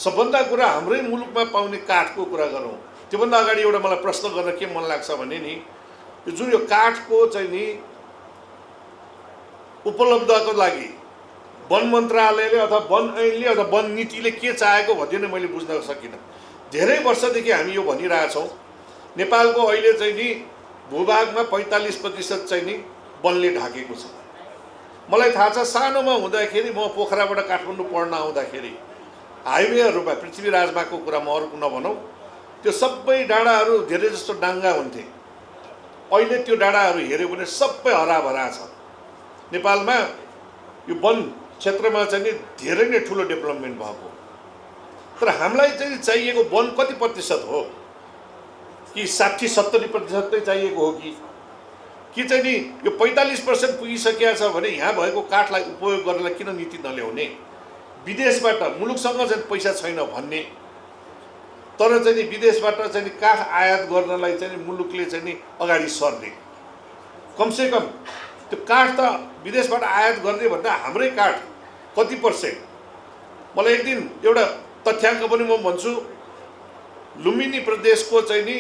सबभन्दा कुरा हाम्रै मुलुकमा पाउने काठको कुरा गरौँ। त्योभन्दा अगाडि एउटा मलाई प्रश्न गर्न के मन लाग्छ भने नि, जुन यो काठको चाहिँ नि उपलब्धको लागि वन मन्त्रालयले अथवा वन ऐनले अथवा वन नीतिले के चाहेको भन्ने नै मैले बुझ्न सकिनँ। धेरै वर्षदेखि हामी यो भनिरहेछौँ, नेपालको अहिले चाहिँ नि भूभागमा 45% चाहिँ नि वनले ढाकेको छ। मलाई थाहा छ, सानोमा हुँदाखेरि म पोखराबाट काठमाडौँ पढ्न आउँदाखेरि हाइवेहरूमा पृथ्वी राजमार्गको कुरा म अरू नभनौँ, त्यो सबै डाँडाहरू धेरै जस्तो डाङ्गा हुन्थे। अहिले त्यो डाँडाहरू हेऱ्यो भने सबै हराभरा छ। नेपालमा यो वन क्षेत्रमा चाहिँ नि धेरै नै ठुलो डेभलपमेन्ट भएको। तर हामीलाई चाहिँ चाहिएको वन कति प्रतिशत हो? कि 60-70% नै चाहिएको हो कि चाहिँ नि यो 45% पुगिसकेको छ भने यहाँ भएको काठलाई उपयोग गर्नलाई किन नीति नल्याउने? विदेशबाट मुलुकसँग चाहिँ पैसा छैन भन्ने, तर चाहिँ नि विदेशबाट चाहिँ नि काठ आयात गर्नलाई चाहिँ नि मुलुकले चाहिँ नि अगाडि सर्ने। कमसेकम त्यो काठ त विदेशबाट आयात गर्ने भन्दा हाम्रै काठ कति %? मलाई एक दिन एउटा तथ्याङ्क पनि म भन्छु। लुम्बिनी प्रदेशको चाहिँ नि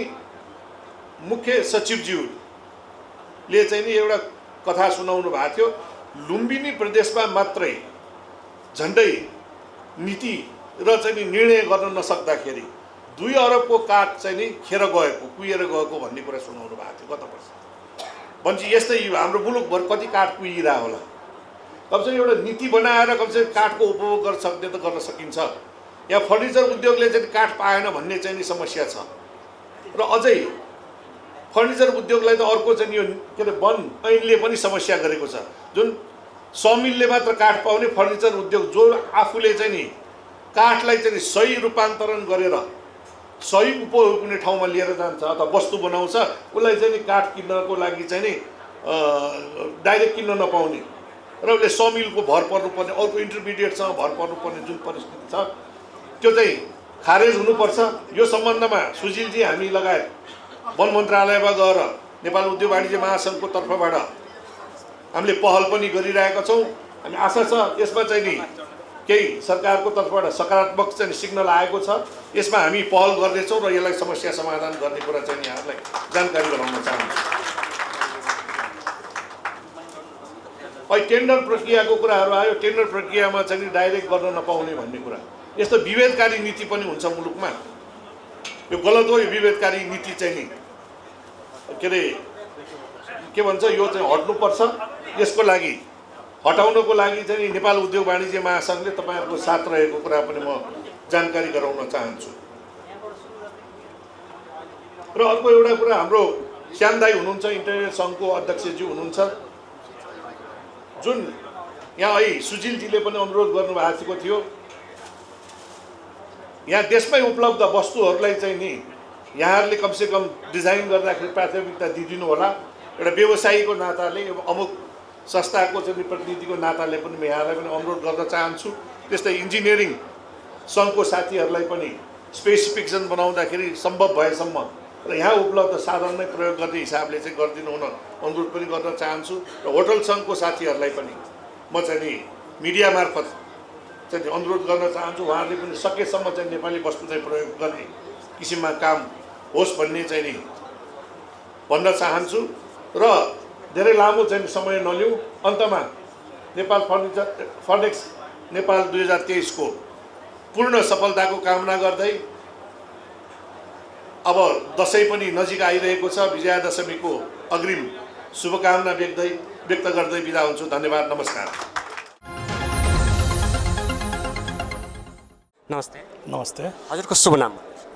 मुख्य सचिवज्यूले चाहिँ नि एउटा कथा सुनाउनु भएको थियो। लुम्बिनी प्रदेशमा मात्रै झन्डै नीति र चाहिँ नि निर्णय गर्न नसक्दाखेरि 2 अरबको काठ चाहिँ नि खेर गएको, कुहिएर गएको भन्ने कुरा सुनाउनु भएको थियो गत वर्ष। भन्छ यस्तै हाम्रो मुलुकभर कति काठ कुहिरह होला। कमसेकम एउटा नीति बनाएर कमसेकम काठको उपभोग गर्न सक्ने त गर्न सकिन्छ। यहाँ फर्निचर उद्योगले चाहिँ काठ पाएन भन्ने चाहिँ नि समस्या छ। र अझै फर्निचर उद्योगलाई त अर्को चाहिँ यो के अरे वन ऐनले पनि समस्या गरेको छ। जुन 100 मिलले मात्र काठ पाउने फर्निचर उद्योग, जो आफूले चाहिँ नि काठलाई चाहिँ सही रूपान्तरण गरेर सही उपयोग हुने ठाउँमा लिएर जान्छ अथवा वस्तु बनाउँछ, उसलाई चाहिँ नि काठ किन्नको लागि चाहिँ नि डाइरेक्ट किन्न नपाउने र उसले 100 मिलको भर पर्नुपर्ने, अर्को इन्टरमिडिएटसँग भर पर्नुपर्ने जुन परिस्थिति छ, त्यो चाहिँ खारेज हुनुपर्छ। यो सम्बन्धमा सुशीलजी हामी लगायत वन मन्त्रालयमा गएर नेपाल उद्योग वाणिज्य महासङ्घको तर्फबाट हामीले पहल पनि गरिरहेका छौँ। हामी आशा छ यसमा चाहिँ नि केही सरकारको तर्फबाट सकारात्मक चाहिँ सिग्नल आएको छ। यसमा हामी पहल गर्नेछौँ र यसलाई समस्या समाधान गर्ने कुरा चाहिँ यहाँहरूलाई जानकारी गराउन चाहन्छु। अहिले टेन्डर प्रक्रियाको कुराहरू आयो। टेन्डर प्रक्रियामा चाहिँ डाइरेक्ट गर्न नपाउने भन्ने कुरा, यस्तो विभेदकारी नीति पनि हुन्छ मुलुकमा। यो गलत हो। यो विभेदकारी नीति चाहिँ नि के भन्छ, यो चाहिँ हट्नुपर्छ। यसको लागि हटाउनको लागि चाहिँ नेपाल उद्योग वाणिज्य महासङ्घले तपाईँहरूको साथ रहेको कुरा पनि म जानकारी गराउन चाहन्छु। र अर्को एउटा कुरा, हाम्रो श्याम दाई हुनुहुन्छ, इन्टरनेट सङ्घको अध्यक्षज्यू हुनुहुन्छ, जुन यहाँ अहिले सुजिलजीले पनि अनुरोध गर्नुभएको थियो, यहाँ देशमै उपलब्ध वस्तुहरूलाई चाहिँ नि यहाँहरूले कमसेकम डिजाइन गर्दाखेरि प्राथमिकता दिइदिनु होला। एउटा व्यवसायीको नाताले, अमुक संस्थाको चाहिँ प्रतिनिधिको नाताले पनि म यहाँलाई पनि अनुरोध गर्न चाहन्छु। त्यस्तै इन्जिनियरिङ सङ्घको साथीहरूलाई पनि स्पेसिफिकेसन बनाउँदाखेरि सम्भव भएसम्म र यहाँ उपलब्ध साधन नै प्रयोग गर्ने हिसाबले चाहिँ गरिदिनु हुन अनुरोध पनि गर्न चाहन्छु। र होटल सङ्घको साथीहरूलाई पनि म चाहिँ नि मिडिया मार्फत चाहिँ अनुरोध गर्न चाहन्छु, उहाँहरूले पनि सकेसम्म चाहिँ नेपाली वस्तु चाहिँ प्रयोग गर्ने किसिममा काम होस् भन्ने चाहिँ नि भन्न चाहन्छु। र धेरै लामो चाहिँ समय नलिउँ, अन्तमा नेपाल फर्नेक्स नेपाल 2023 को पूर्ण सफलताको कामना गर्दै, अब दसैँ पनि नजिक आइरहेको छ, विजयादशमीको अग्रिम शुभकामना व्यक्त गर्दै बिदा हुन्छु। धन्यवाद, नमस्कार। नमस्ते। नमस्ते। हजुरको शुभ नाम?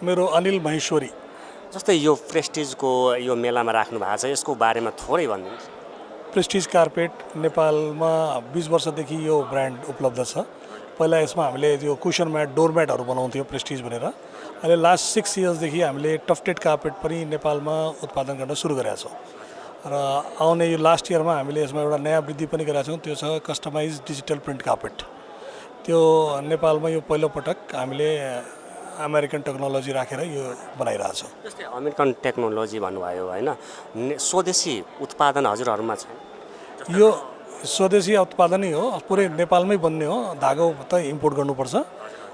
मेरो अनिल महेश्वरी। जस्तै यो प्रेस्टिजको यो मेलामा राख्नु भएको छ, यसको बारेमा थोरै भनिदिनुहोस्। प्रेस्टिज कार्पेट नेपालमा 20 वर्षदेखि यो ब्रान्ड उपलब्ध छ। पहिला यसमा हामीले यो कुसन म्याट, डोर म्याटहरू बनाउँथ्यो प्रेस्टिज भनेर। अहिले लास्ट 6 इयर्सदेखि हामीले टफ्टेड कार्पेट पनि नेपालमा उत्पादन गर्न सुरु गरेका छौँ। र आउने यो लास्ट इयरमा हामीले यसमा एउटा नयाँ वृद्धि पनि गरेका छौँ, त्यो छ कस्टमाइज डिजिटल प्रिन्ट कार्पेट। त्यो नेपालमा यो पहिलोपटक हामीले अमेरिकन टेक्नोलोजी राखेर यो बनाइरहेछौँ। जस्तै अमेरिकन टेक्नोलोजी भन्नुभयो होइन, स्वदेशी उत्पादन हजुरहरूमा छ? यो स्वदेशी उत्पादनै हो, पुरै नेपालमै बन्ने हो। धागो त इम्पोर्ट गर्नुपर्छ,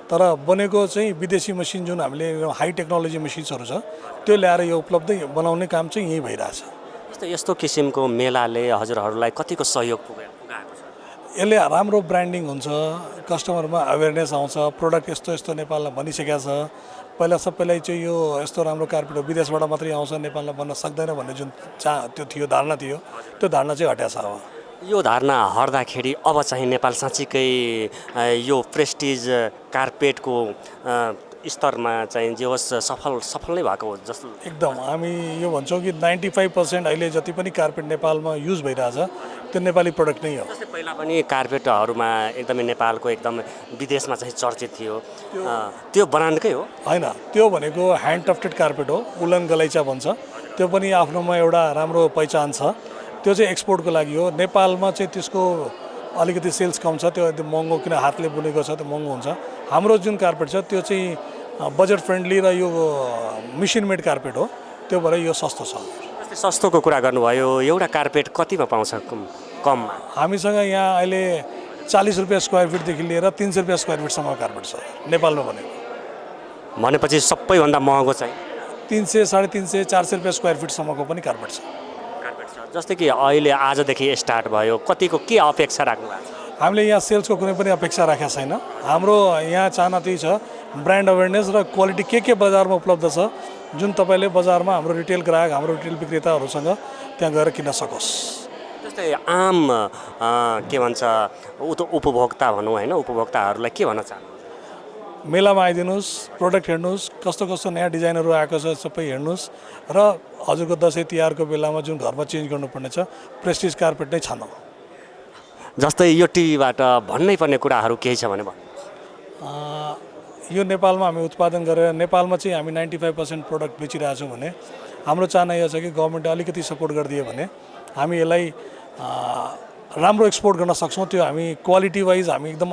तर बनेको चाहिँ विदेशी मसिन जुन हामीले हाई टेक्नोलोजी मसिन्सहरू छ त्यो ल्याएर यो उपलब्ध बनाउने काम चाहिँ यहीँ भइरहेछ। जस्तै यस्तो किसिमको मेलाले हजुरहरूलाई कतिको सहयोग पुगाएको छ? यसले राम्रो ब्रान्डिङ हुन्छ, कस्टमरमा अवेरनेस आउँछ, प्रोडक्ट यस्तो यस्तो नेपालमा बनिसकेको छ। पहिला सबैलाई चाहिँ यो यस्तो राम्रो कार्पेट विदेशबाट मात्रै आउँछ, नेपालमा बन्न सक्दैन भन्ने जुन त्यो थियो, धारणा थियो, त्यो धारणा चाहिँ हट्याछ। अब यो धारणा हट्दाखेरि अब चाहिँ नेपाल साँच्चीकै यो प्रेस्टिज कार्पेटको स्तरमा चाहिँ जे होस् सफल नै भएको हो जस्तो? एकदम। हामी यो भन्छौँ कि 95% अहिले जति पनि कार्पेट नेपालमा युज भइरहेछ त्यो नेपाली प्रडक्ट नै हो। जस्तै पहिला पनि कार्पेटहरूमा एकदमै नेपालको एकदम विदेशमा चाहिँ चर्चित थियो, त्यो ब्रान्डकै हो? होइन, त्यो भनेको ह्यान्ड टफ्टेड कार्पेट हो, उलन गलैँचा भन्छ। त्यो पनि आफ्नोमा एउटा राम्रो पहिचान छ। त्यो चाहिँ एक्सपोर्टको लागि हो। नेपालमा चाहिँ त्यसको अलिकति सेल्स कम छ, त्यो एकदम महँगो, किन हातले बुनेको छ त्यो महँगो हुन्छ। हाम्रो जुन कार्पेट छ त्यो चाहिँ बजेट फ्रेन्डली र यो मिसिन मेड कार्पेट हो, त्यो भएर यो सस्तो छ। जस्तै सस्तोको कुरा गर्नुभयो, एउटा कार्पेट कतिमा पाउँछ कममा? हामीसँग यहाँ अहिले 40 रुपियाँ स्क्वायर फिटदेखि लिएर 300 रुपियाँ स्क्वायर फिटसम्म कार्पेट छ नेपालमा भनेको। भनेपछि सबैभन्दा महँगो चाहिँ 300, 350, 400 रुपियाँ स्क्वायर फिटसम्मको पनि कार्पेट छ। जस्तै कि अहिले आजदेखि स्टार्ट भयो, कतिको के अपेक्षा राख्नु भएको छ? हामीले यहाँ सेल्सको कुनै पनि अपेक्षा राखेका छैन। हाम्रो यहाँ चाहना त्यही छ, ब्रान्ड अवेरनेस र क्वालिटी के बजारमा उपलब्ध छ, जुन तपाईँले बजारमा हाम्रो रिटेल ग्राहक, हाम्रो रिटेल विक्रेताहरूसँग त्यहाँ गएर किन्न सकोस्। जस्तै आम के भन्छ उपभोक्ता भनौँ होइन, उपभोक्ताहरूलाई के भन्न चाहनुहुन्छ? मेलामा आइदिनुहोस्, प्रोडक्ट हेर्नुहोस्, कस्तो कस्तो नयाँ डिजाइनहरू आएको छ सबै हेर्नुहोस्, र हजुरको दसैँ तिहारको बेलामा जुन घरमा चेन्ज गर्नुपर्ने छ प्रेस्टिज कार्पेट नै छानौँ। जस्तै यो टिभीबाट भन्नै पर्ने कुराहरू केही छ भने यो नेपालमा हामी उत्पादन गरेर नेपालमा चाहिँ हामी 95% प्रोडक्ट बेचिरहेछौँ भने हाम्रो चाहना यो छ कि गभर्मेन्टले अलिकति सपोर्ट गरिदियो भने हामी यसलाई राम्रो एक्सपोर्ट गर्न सक्छौँ। त्यो हामी क्वालिटी वाइज हामी एकदम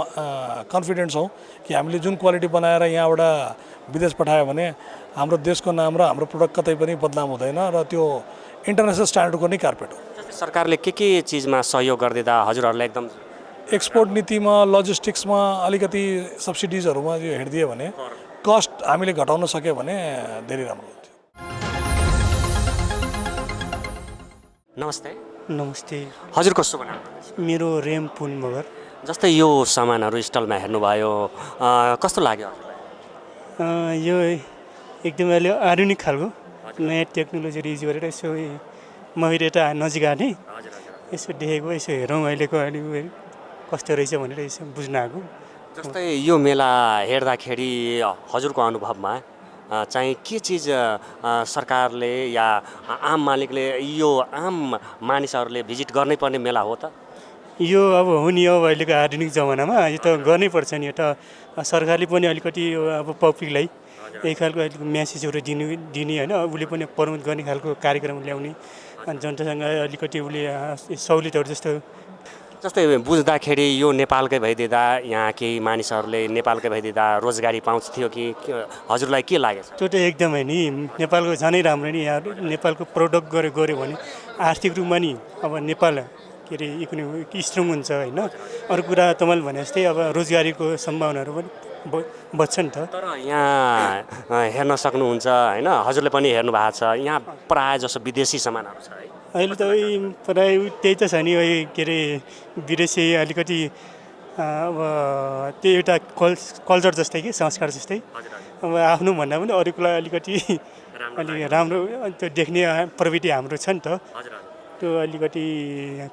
कन्फिडेन्ट छौँ कि हामीले जुन क्वालिटी बनाएर यहाँबाट विदेश पठायो भने हाम्रो देशको नाम र हाम्रो प्रोडक्ट कतै पनि बदनाम हुँदैन, र त्यो इन्टरनेसनल स्ट्यान्डर्डको नै कार्पेट हो। सरकारले के चिजमा सहयोग गरिदिँदा हजुरहरूलाई एकदम एक्सपोर्ट नीतिमा लजिस्टिक्समा अलिकति सब्सिडिजहरूमा यो हेरिदियो भने कस्ट हामीले घटाउन सक्यो भने धेरै राम्रो हुन्थ्यो। नमस्ते, नमस्ते, हजुरको शुभ नाम? मेरो रेम पुन मगर। जस्तै यो सामानहरू स्टलमा हेर्नुभयो, कस्तो लाग्यो हजुरलाई? यो एकदमै अहिले आधुनिक खालको नयाँ टेक्नोलोजीहरू युज गरेर यसो महिरेटा नजिक आने यसो देखेको, यसो हेरौँ अहिलेको अहिले कस्तो रहेछ भनेर यसो बुझ्न आएको। जस्तै यो मेला हेर्दाखेरि हजुरको अनुभवमा चाहिँ के चिज सरकारले या आम मालिकले यो आम मानिसहरूले भिजिट गर्नै पर्ने मेला हो त? यो अब हो नि, अब अहिलेको आधुनिक जमानामा यो त गर्नै पर्छ नि। एउटा सरकारले पनि अलिकति अब पब्लिकलाई यही खालको अहिलेको म्यासेजहरू दिने होइन, उसले पनि प्रमोट गर्ने खालको कार्यक्रम ल्याउने अनि जनतासँग अलिकति उसले सहुलियतहरू जस्तै बुझ्दाखेरि यो नेपालकै भइदिँदा यहाँ केही मानिसहरूले नेपालकै भइदिँदा रोजगारी पाउँथ्यो कि हजुरलाई के लागेको छ? त्यो त एकदमै नि नेपालको झनै राम्रो नि। यहाँ नेपालको प्रडक्ट गऱ्यो भने आर्थिक रूपमा नि अब नेपाल के अरे इकोनोमिक स्ट्रङ हुन्छ होइन। अरू कुरा तपाईँले भने जस्तै अब रोजगारीको सम्भावनाहरू पनि बच्छ नि त। तर यहाँ हेर्न सक्नुहुन्छ होइन, हजुरले पनि हेर्नु भएको छ, यहाँ प्रायः जसो विदेशी सामानहरू छ है। अहिले त प्रायः त्यही त छ नि, के अरे विदेशी अलिकति अब त्यो एउटा कल्चर जस्तै कि संस्कार जस्तै। अब आफ्नो भन्दा पनि अरूकोलाई अलिकति अलि राम्रो त्यो देख्ने प्रवृत्ति हाम्रो छ नि त। त्यो अलिकति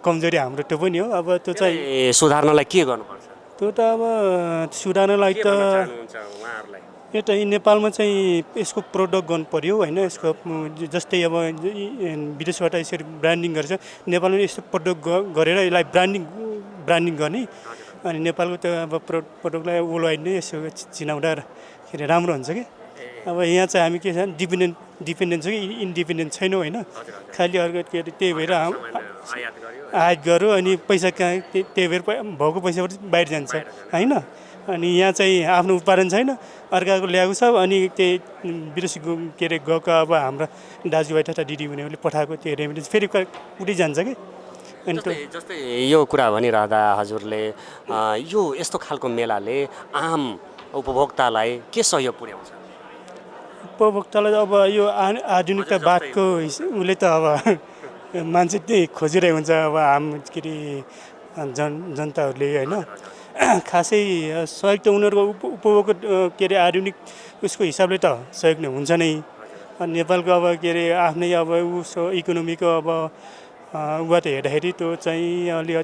कमजोरी हाम्रो त्यो पनि हो। अब त्यो चाहिँ सुधार्नलाई के गर्नुपर्छ? त्यो त अब सुधार्नलाई त यता नेपालमा चाहिँ यसको प्रडक्ट गर्नु पऱ्यो होइन। यसको जस्तै अब विदेशबाट यसरी ब्रान्डिङ गरेछ, नेपालमा यस्तो प्रडक्ट गरेर यसलाई ब्रान्डिङ गर्ने अनि नेपालको त्यो अब प्रडक्टलाई वर्ल्डवाइड नै यसो चिनाउँदा के अरे राम्रो हुन्छ कि। अब यहाँ चाहिँ हामी के छ डिपेन्डेन्ट छ कि इन्डिपेन्डेन्ट छैनौँ होइन। खालि अर्को के अरे त्यही भएर आयात गर्यो अनि पैसा कहाँ त्यही भएर भएको पैसाबाट बाहिर जान्छ होइन। अनि यहाँ चाहिँ आफ्नो उत्पादन छैन, अर्काको ल्याएको छ अनि त्यही विदेशी के अरे गएको अब हाम्रा दाजुभाइ तथा दिदीबहिनीहरूले पठाएको त्यो रेमिटेन्स फेरि उठि जान्छ कि। अनि जस्तै यो कुरा भनिरहँदा हजुरले यो यस्तो खालको मेलाले आम उपभोक्तालाई के सहयोग पुर्याउँछ? उपभोक्तालाई अब यो आधुनिकता बाटको उसले त अब मान्छे त्यही खोजिरहेको हुन्छ। अब के अरे जनताहरूले होइन खासै सहयोग त उनीहरूको उपभोग के अरे आधुनिक उसको हिसाबले त सहयोग नै हुन्छ नै। नेपालको अब के अरे आफ्नै अब उसो इकोनोमीको अब उबाट हेर्दाखेरि त्यो चाहिँ अलि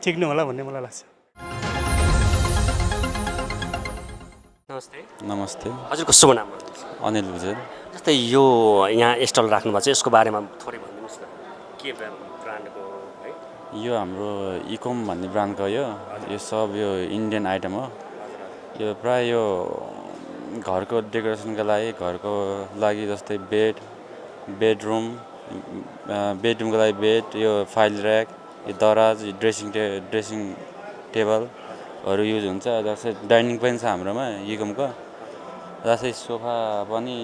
ठिक नहोला भन्ने मलाई लाग्छ। नमस्ते। नमस्ते, हजुरको शुभ नाम? अनिल भुजेल। जस्तै यो यहाँ स्टल राख्नु भएको छ, यसको बारेमा थोरै भनिदिनुहोस् न, के ब्रान्डको है? यो हाम्रो इकोम भन्ने ब्रान्डको यो सब यो इन्डियन आइटम हो। यो प्राय यो घरको डेकोरेसनको लागि जस्तै बेडरुमको लागि बेड, यो फाइल ऱ्याक, यो दराज, ड्रेसिङ टेबलहरू युज हुन्छ। जस्तै डाइनिङ पनि छ हाम्रोमा इकोमको। जस्तै सोफा पनि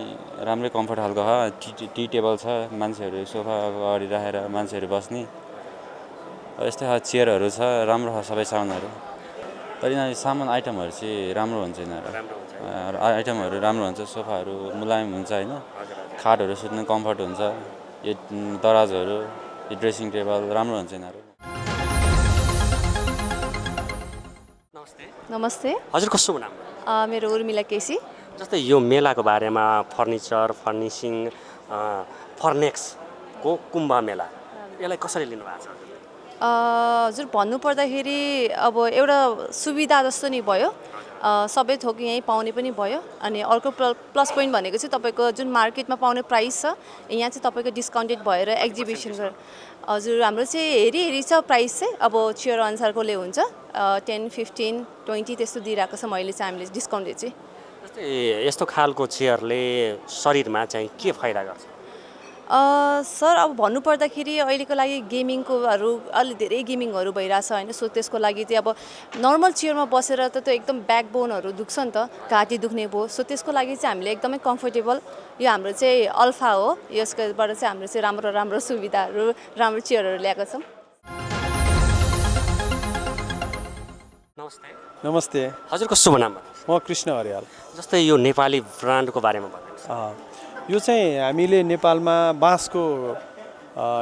राम्रै कम्फर्ट खालको छ। टी टेबल छ, मान्छेहरू सोफा अगाडि राखेर मान्छेहरू बस्ने। यस्तै चेयरहरू छ, राम्रो छ सबै सामानहरू। तर यिनीहरू सामान आइटमहरू चाहिँ राम्रो हुन्छ। यिनीहरू आइटमहरू राम्रो हुन्छ, सोफाहरू मुलायम हुन्छ होइन, खाटहरू सुत्नु कम्फर्ट हुन्छ, यो दराजहरू, यो ड्रेसिङ टेबल राम्रो हुन्छ यिनीहरू। नमस्ते। हजुरको शुभ नाम? मेरो उर्मिला केसी। जस्तै यो मेलाको बारेमा फर्निचर फर्निसिङ फर्नेक्सको कुम्भ मेला यसलाई कसरी लिनुभएको छ? हजुर भन्नुपर्दाखेरि अब एउटा सुविधा जस्तो नि भयो, सबै थोक यहीँ पाउने पनि भयो। अनि अर्को प्लस पोइन्ट भनेको चाहिँ तपाईँको जुन मार्केटमा पाउने प्राइस छ यहाँ चाहिँ तपाईँको डिस्काउन्टेड भएर एक्जिबिसन हजुर हाम्रो चाहिँ हेरी छ प्राइस चाहिँ। अब चेयर अनुसारकोले हुन्छ 10, 15, 20 त्यस्तो दिइरहेको छ मैले चाहिँ हामीले डिस्काउन्टेड चाहिँ। जस्तै यस्तो खालको चेयरले शरीरमा चाहिँ के फाइदा गर्छ? सर अब भन्नुपर्दाखेरि अहिलेको लागि गेमिङकोहरू अलि धेरै गेमिङहरू भइरहेछ होइन, सो त्यसको लागि चाहिँ अब नर्मल चेयरमा बसेर त त्यो एकदम ब्याकबोनहरू दुख्छ नि त, घाँटी दुख्ने भयो। सो त्यसको लागि चाहिँ हामीले एकदमै कम्फर्टेबल यो हाम्रो चाहिँ अल्फा हो, यसकोबाट चाहिँ हामीले चाहिँ राम्रो राम्रो सुविधाहरू राम्रो चेयरहरू ल्याएको छौँ। नमस्ते। नमस्ते, हजुरको शुभ नाम भन्नुहोस्। म कृष्ण हरियाल। जस्तै यो नेपाली ब्रान्डको बारेमा भन्नुहोस्। यो चाहिँ हामीले नेपालमा बाँसको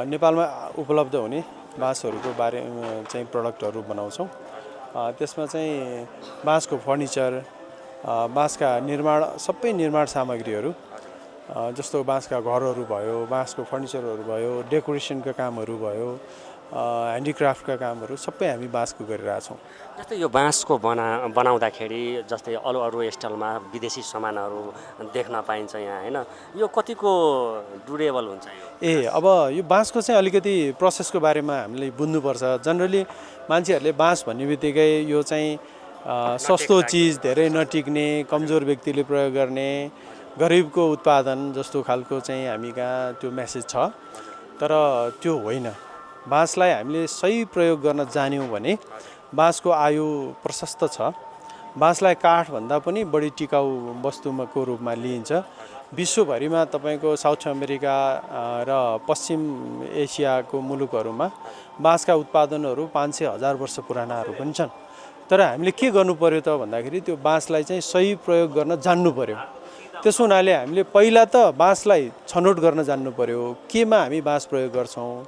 नेपालमा उपलब्ध हुने बाँसहरूको बारेमा चाहिँ प्रडक्टहरू बनाउँछौँ। त्यसमा चाहिँ बाँसको फर्निचर, बाँसका निर्माण सबै निर्माण सामग्रीहरू जस्तो बाँसका घरहरू भयो, बाँसको फर्निचरहरू भयो, डेकोरेसनका कामहरू भयो, ह्यान्डिक्राफ्टका कामहरू सबै हामी बाँसको गरिरहेछौँ। जस्तै यो बाँसको बनाउँदाखेरि जस्तै अरू अरू स्टाइलमा विदेशी सामानहरू देख्न पाइन्छ यहाँ होइन, यो कतिको ड्युरेबल हुन्छ यो? अब यो बाँसको चाहिँ अलिकति प्रोसेसको बारेमा हामीले बुझ्नुपर्छ। जनरली मान्छेहरूले बाँस भन्ने बित्तिकै यो चाहिँ सस्तो चिज, धेरै नटिक्ने, कमजोर व्यक्तिले प्रयोग गर्ने, गरिबको उत्पादन जस्तो खालको चाहिँ हामी कहाँ त्यो मेसेज छ। तर त्यो होइन। बाँसलाई हामीले सही प्रयोग गर्न जान्यौँ भने बाँसको आयु प्रशस्त छ। बाँसलाई काठभन्दा पनि बढी टिकाउ वस्तुको रूपमा लिइन्छ। विश्वभरिमा तपाईँको साउथ अमेरिका र पश्चिम एसियाको मुलुकहरूमा बाँसका उत्पादनहरू 500,000 वर्ष पुरानाहरू पनि छन्। तर हामीले के गर्नु पर्यो त भन्दाखेरि त्यो बाँसलाई चाहिँ सही प्रयोग गर्न जान्नु पर्यो। त्यसो हुनाले हामीले पहिला त बाँसलाई छनौट गर्न जान्नु पर्यो, केमा हामी बाँस प्रयोग गर्छौँ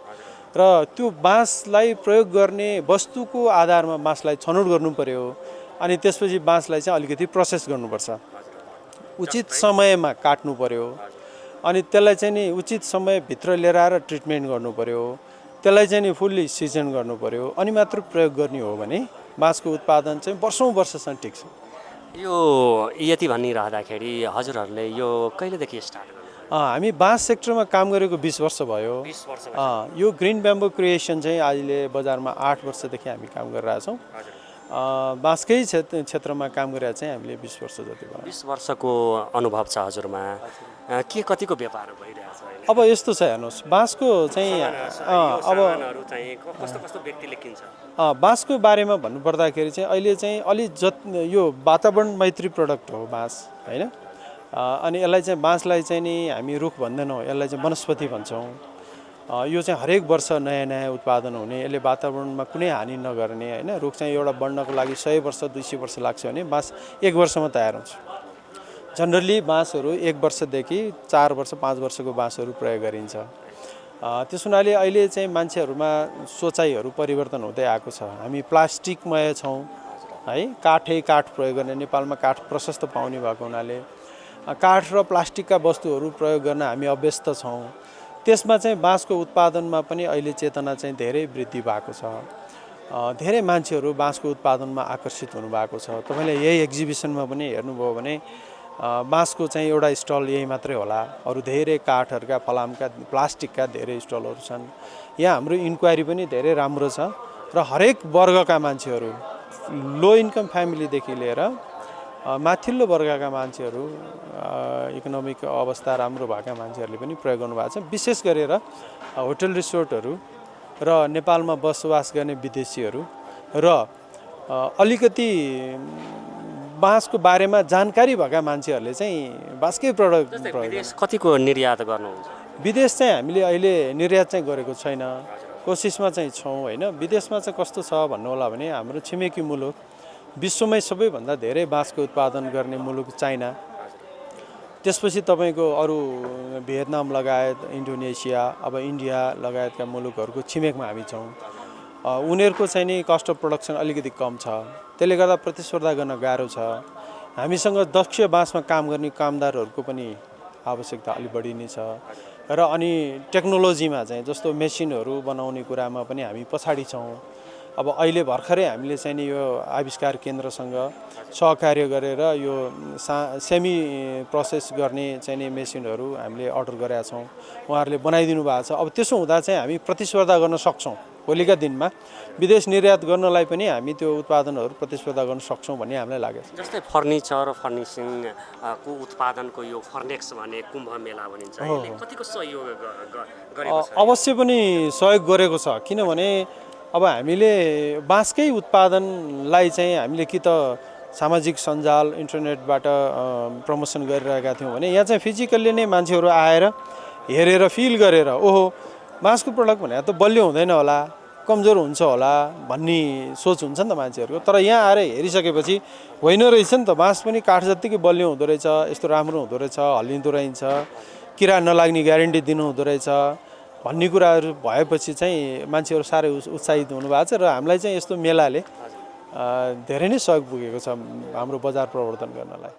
र त्यो बाँसलाई प्रयोग गर्ने वस्तुको आधारमा बाँसलाई छनौट गर्नु पर्यो। अनि त्यसपछि बाँसलाई चाहिँ अलिकति प्रोसेस गर्नुपर्छ, उचित समयमा काट्नु पर्यो, अनि त्यसलाई चाहिँ नि उचित समयभित्र लिएर आएर ट्रिटमेन्ट गर्नु पर्यो, त्यसलाई चाहिँ नि फुल्ली सिजन गर्नु पर्यो, अनि मात्र प्रयोग गर्ने हो भने बाँसको उत्पादन चाहिँ वर्षौँ वर्षसम्म टिक्छ। यो यति भनिरहँदाखेरि हजुरहरूले यो कहिलेदेखि स्टार्ट गर्नु? हामी बाँस सेक्टरमा काम गरेको 20 वर्ष भयो। 20 वर्ष यो ग्रिन ब्याम्बो क्रिएसन चाहिँ अहिले बजारमा 8 वर्षदेखि हामी काम गरिरहेछौँ। बाँसकै क्षेत्रमा काम गरेर चाहिँ हामीले 20 वर्ष जति भयो। 20 वर्षको अनुभव छ हजुरमा, के कतिको व्यापार भइरहेछ अहिले? अब यस्तो छ हेर्नुहोस्, बाँसको चाहिँ अब कस्तो कस्तो व्यक्तिले किन्छ? बाँसको बारेमा भन्नुपर्दाखेरि चाहिँ अहिले चाहिँ अलि यो वातावरण मैत्री प्रडक्ट हो बाँस होइन। अनि यसलाई चाहिँ बाँसलाई चाहिँ नि हामी रुख भन्दैनौँ, यसलाई चाहिँ वनस्पति भन्छौँ। यो चाहिँ हरेक वर्ष नयाँ नयाँ उत्पादन हुने, यसले वातावरणमा कुनै हानि नगर्ने होइन। रुख चाहिँ एउटा बढ्नको लागि 100 वर्ष 200 वर्ष लाग्छ भने बाँस 1 वर्षमा तयार हुन्छ। जनरली बाँसहरू 1 वर्षदेखि 4 वर्ष 5 वर्षको बाँसहरू प्रयोग गरिन्छ। त्यस हुनाले अहिले चाहिँ मान्छेहरूमा सोचाइहरू परिवर्तन हुँदै आएको छ। हामी प्लास्टिकमय छौँ है, काठ प्रयोग गर्ने, नेपालमा काठ प्रशस्त पाउने भएको हुनाले काठ र प्लास्टिकका वस्तुहरू प्रयोग गर्न हामी अभ्यस्त छौँ। त्यसमा चाहिँ बाँसको उत्पादनमा पनि अहिले चेतना चाहिँ धेरै वृद्धि भएको छ। धेरै मान्छेहरू बाँसको उत्पादनमा आकर्षित हुनुभएको छ। तपाईँले यही एक्जिबिसनमा पनि हेर्नुभयो भने बाँसको चाहिँ एउटा स्टल यही मात्रै होला, अरू धेरै काठहरूका, फलामका, प्लास्टिकका धेरै स्टलहरू छन्। यहाँ हाम्रो इन्क्वायरी पनि धेरै राम्रो छ र हरेक वर्गका मान्छेहरू, लो इन्कम फ्यामिलीदेखि लिएर माथिल्लो वर्गका मान्छेहरू, इकोनोमिक अवस्था राम्रो भएका मान्छेहरूले पनि प्रयोग गर्नुभएको छ। विशेष गरेर होटल रिसोर्टहरू र नेपालमा बसोबास गर्ने विदेशीहरू र अलिकति बाँसको बारेमा जानकारी भएका मान्छेहरूले चाहिँ बाँसकै प्रडक्ट कतिको निर्यात गर्नुहुन्छ? विदेश चाहिँ हामीले अहिले निर्यात चाहिँ गरेको छैन, कोसिसमा चाहिँ छौँ होइन। विदेशमा चाहिँ कस्तो छ भन्नु होला भने हाम्रो छिमेकी मुलुक, विश्वमै सबैभन्दा धेरै बाँसको उत्पादन गर्ने मुलुक चाइना, त्यसपछि तपाईँको अरू भियतनाम लगायत इन्डोनेसिया, अब इन्डिया लगायतका मुलुकहरूको छिमेकमा हामी छौँ। उनीहरूको चाहिँ नि कस्ट अफ प्रोडक्सन अलिकति कम छ, त्यसले गर्दा प्रतिस्पर्धा गर्न गाह्रो छ। हामीसँग दक्ष बाँसमा काम गर्ने कामदारहरूको पनि आवश्यकता अलि बढी नै छ। र अनि टेक्नोलोजीमा चाहिँ जस्तो मेसिनहरू बनाउने कुरामा पनि हामी पछाडि छौँ। अब अहिले भर्खरै हामीले चाहिँ नि यो आविष्कार केन्द्रसँग सहकार्य गरेर यो सेमी प्रोसेस गर्ने चाहिँ नि मेसिनहरू हामीले अर्डर गरेका छौँ, उहाँहरूले बनाइदिनु भएको छ। अब त्यसो हुँदा चाहिँ हामी प्रतिस्पर्धा गर्न सक्छौँ। भोलिका दिनमा विदेश निर्यात गर्नलाई पनि हामी त्यो उत्पादनहरू प्रतिस्पर्धा गर्न सक्छौँ भन्ने हामीलाई लागेको छ। जस्तै फर्निचर फर्निसिङ को उत्पादनको यो फर्नेक्स भन्ने कुम्भ मेला भनिन्छ यसले कतिको सहयोग गरेको छ? अवश्य पनि सहयोग गरेको छ, किनभने अब हामीले बाँसकै उत्पादनलाई चाहिँ हामीले कि त सामाजिक सञ्जाल इन्टरनेटबाट प्रमोसन गरिरहेका थियौँ भने यहाँ चाहिँ फिजिकल्ली नै मान्छेहरू आएर हेरेर फिल गरेर ओहो बाँसको प्रडक्ट भने त बलियो हुँदैन होला, कमजोर हुन्छ होला भन्ने सोच हुन्छ नि त मान्छेहरूको। तर यहाँ आएर हेरिसकेपछि होइन रहेछ नि त, बाँस पनि काठ जत्तिकै बलियो हुँदो रहेछ, यस्तो राम्रो हुँदो रहेछ, हल्लिँदो रहन्छ, किरा नलाग्ने ग्यारेन्टी दिनु हुँदो रहेछ भन्ने कुराहरू भएपछि चाहिँ मान्छेहरू साह्रै उत्साहित हुनुभएको छ र हामीलाई चाहिँ यस्तो मेलाले धेरै नै सहयोग पुगेको छ हाम्रो बजार प्रवर्धन गर्नलाई।